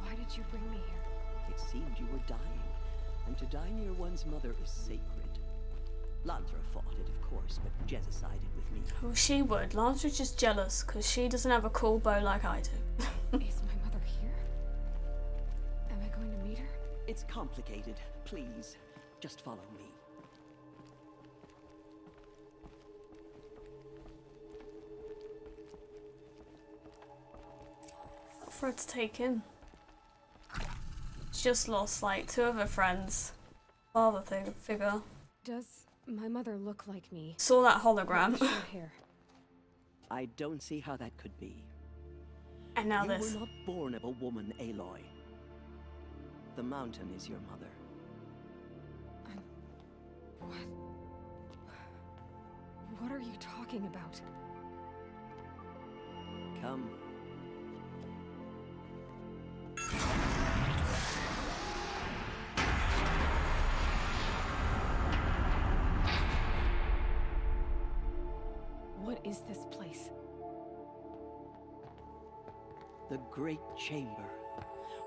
L: Why did you bring me here?
C: It seemed you were dying, and to die near one's mother is sacred. Lansra fought it, of course, but Jezza sided with me.
A: Well, she would. Lancer's just jealous because she doesn't have a cool bow like I do.
L: Is my mother here? Am I going to meet her?
C: It's complicated. Please, just follow me.
A: For her to take in. She just lost like 2 of her friends. Father figure.
L: Does my mother look like me?
A: Saw that hologram.
L: Short hair.
C: I don't see how that could be.
A: And now
C: you
A: this.
C: You were not born of a woman, Aloy. The mountain is your mother.
L: What? What are you talking about?
C: Come.
L: What is this place?
C: The Great Chamber,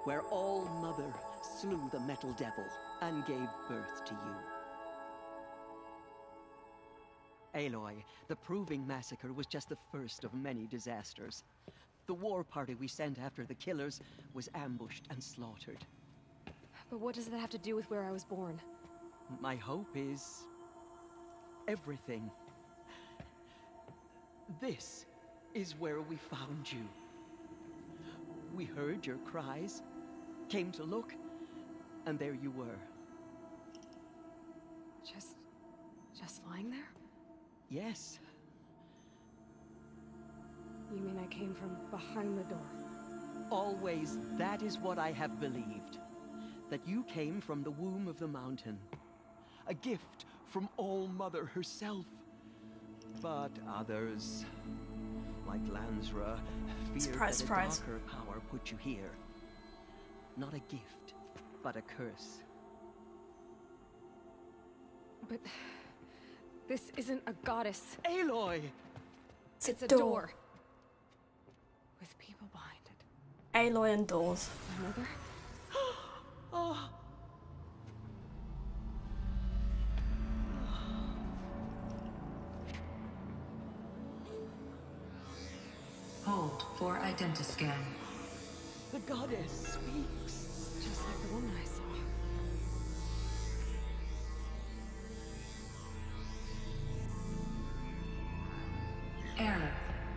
C: where All Mother slew the Metal Devil and gave birth to you. Aloy, the Proving Massacre was just the first of many disasters. The war party we sent after the killers was ambushed and slaughtered.
L: But what does that have to do with where I was born?
C: My hope is everything. This is where we found you. We heard your cries, came to look, and there you were.
L: Just lying there?
C: Yes.
L: You mean I came from behind the door?
C: Always, that is what I have believed. That you came from the womb of the mountain. A gift from All Mother herself. But others, like Lansra, feared
A: Surprise,
C: that a
A: surprise.
C: darker power put you here. Not a gift, but a curse.
L: But this isn't a goddess.
C: Aloy!
L: It's a door. With people behind it.
A: Aloy and doors.
L: My mother?
C: Oh.
H: Hold for identiscan.
C: The goddess speaks.
L: Just like the woman I saw.
H: Error.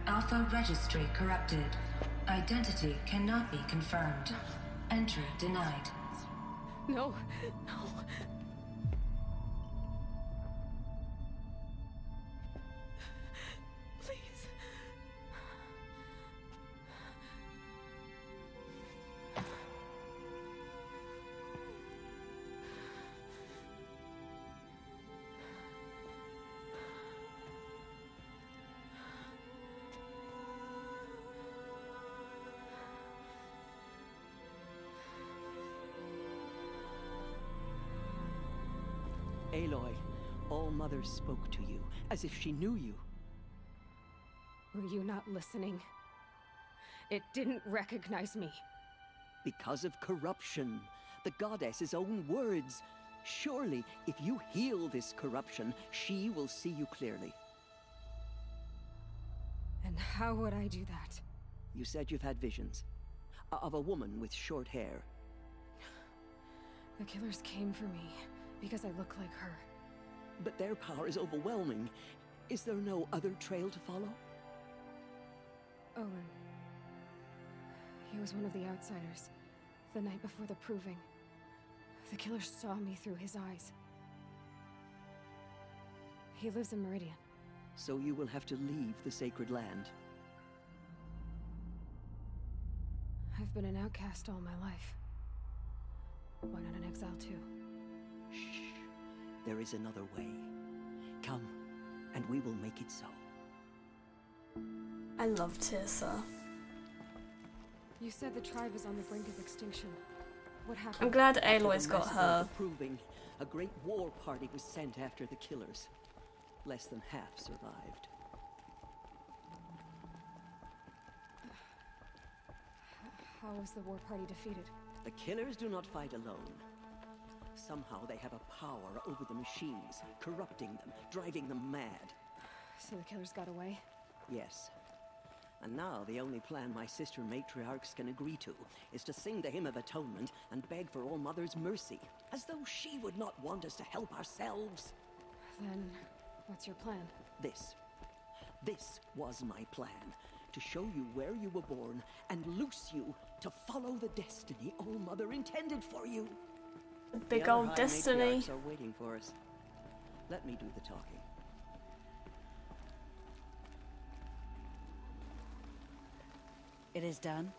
H: Alpha registry corrupted. Identity cannot be confirmed. Entry denied.
L: No, no.
C: Please. Aloy, All-Mother spoke to you, as if she knew you.
L: Were you not listening? It didn't recognize me.
C: Because of corruption. The goddess's own words. Surely, if you heal this corruption, she will see you clearly.
L: And how would I do that?
C: You said you've had visions. Of a woman with short hair.
L: The killers came for me because I look like her.
C: But their power is overwhelming. Is there no other trail to follow?
L: Owen. He was one of the outsiders. The night before the proving. The killer saw me through his eyes. He lives in Meridian.
C: So you will have to leave the sacred land.
L: I've been an outcast all my life. Why not an exile too?
C: Shh. There is another way. Come, and we will make it so.
A: I love Tirsa.
L: You said the tribe is on the brink of extinction. What happened?
A: I'm glad
C: After
A: Aloy's
C: the
A: got
C: massacre
A: her.
C: of the Proving, a great war party was sent after the killers. Less than half survived.
L: How was the war party defeated?
C: The killers do not fight alone. Somehow they have a power over the machines, corrupting them, driving them mad.
L: So the killers got away?
C: Yes. And now the only plan my sister matriarchs can agree to is to sing the Hymn of Atonement and beg for All-Mother's mercy, as though she would not want us to help ourselves.
L: Then, what's your plan?
C: This was my plan. To show you where you were born and loose you to follow the destiny All-Mother intended for you.
A: The big
C: The other
A: old
C: High
A: destiny.
C: Matriarchs are waiting for us. Let me do the talking.
D: It is done?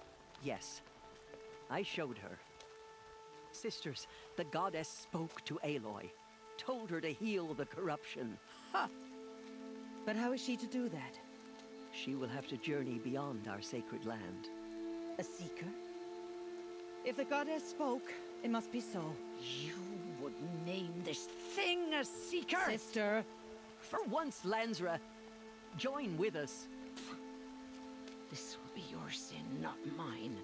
C: Yes. I showed her. Sisters, the goddess spoke to Aloy. Told her to heal the corruption. Ha!
D: But how is she to do that?
C: She will have to journey beyond our sacred land.
D: A seeker? If the goddess spoke, it must be so.
Q: You would name this thing a seeker?
D: Sister!
C: For once, Lansra, join with us.
Q: This will be your sin, not mine.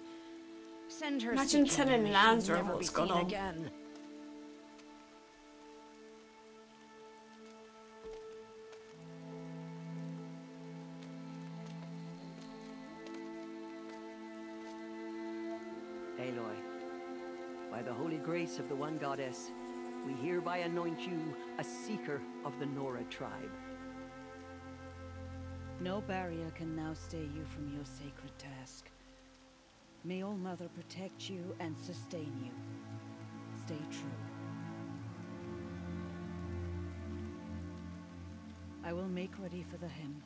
Q: Send her
A: Imagine
Q: seeking
A: telling
Q: me, she'll
A: Lansra
Q: never
A: what's
Q: be
A: gone
Q: seen
A: on.
Q: again.
C: Aloy, by the holy grace of the one goddess, we hereby anoint you a seeker of the Nora tribe.
D: No barrier can now stay you from your sacred task. May All-Mother protect you and sustain you. Stay true. I will make ready for the hymn.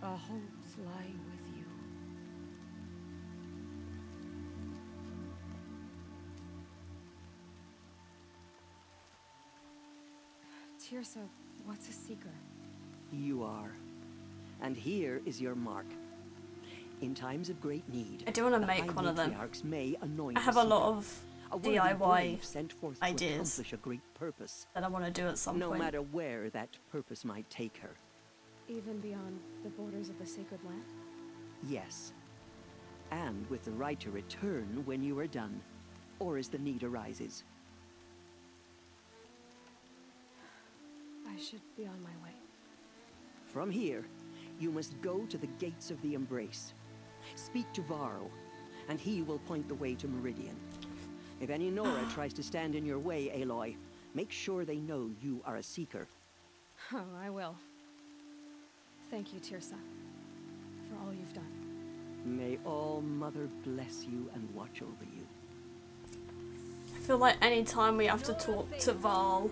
D: Our hopes lie with you.
L: Tirsa, what's a seeker?
C: You are. And here is your mark. In times of great need,
A: I do want to
C: the
A: make
C: High
A: one of them.
C: Matriarchs may anoint
A: I have
C: a
A: a lot
C: seeker,
A: of
C: a worthy
A: DIY
C: brave sent forth to
A: ideas
C: accomplish a great purpose.
A: that I want to do at some
C: no
A: point.
C: matter where that purpose might take her.
L: Even beyond the borders of the sacred land?
C: Yes. And with the right to return when you are done, or as the need arises.
L: I should be on my way.
C: From here, you must go to the gates of the Embrace. Speak to Varro, and he will point the way to Meridian. If any Nora tries to stand in your way, Aloy, make sure they know you are a seeker.
L: Oh, I will. Thank you, Tirsa, for all you've done.
C: May All Mother bless you and watch over you.
A: I feel like any time we have to talk to Val,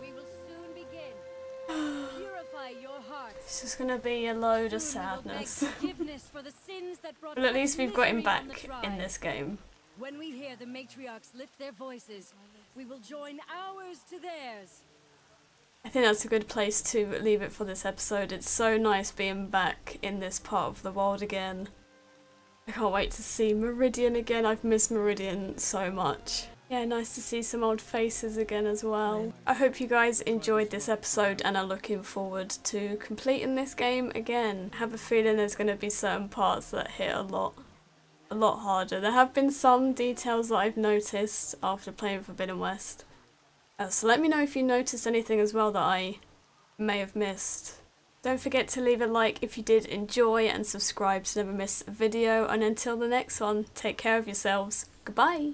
O: We will soon begin. Purify your hearts.
A: it's just gonna be a load of
O: Soon we will beg
A: sadness.
O: forgiveness for the sins that brought
A: But at least we've got him
O: misery on the
A: back
O: tribe.
A: in this game.
O: When we hear the matriarchs lift their voices, we will join ours to theirs.
A: I think that's a good place to leave it for this episode. It's so nice being back in this part of the world again. I can't wait to see Meridian again. I've missed Meridian so much. Yeah, nice to see some old faces again as well. I hope you guys enjoyed this episode and are looking forward to completing this game again. I have a feeling there's going to be certain parts that hit a lot harder. There have been some details that I've noticed after playing Forbidden West. So let me know if you noticed anything as well that I may have missed. Don't forget to leave a like if you did enjoy and subscribe to never miss a video. And until the next one, take care of yourselves. Goodbye!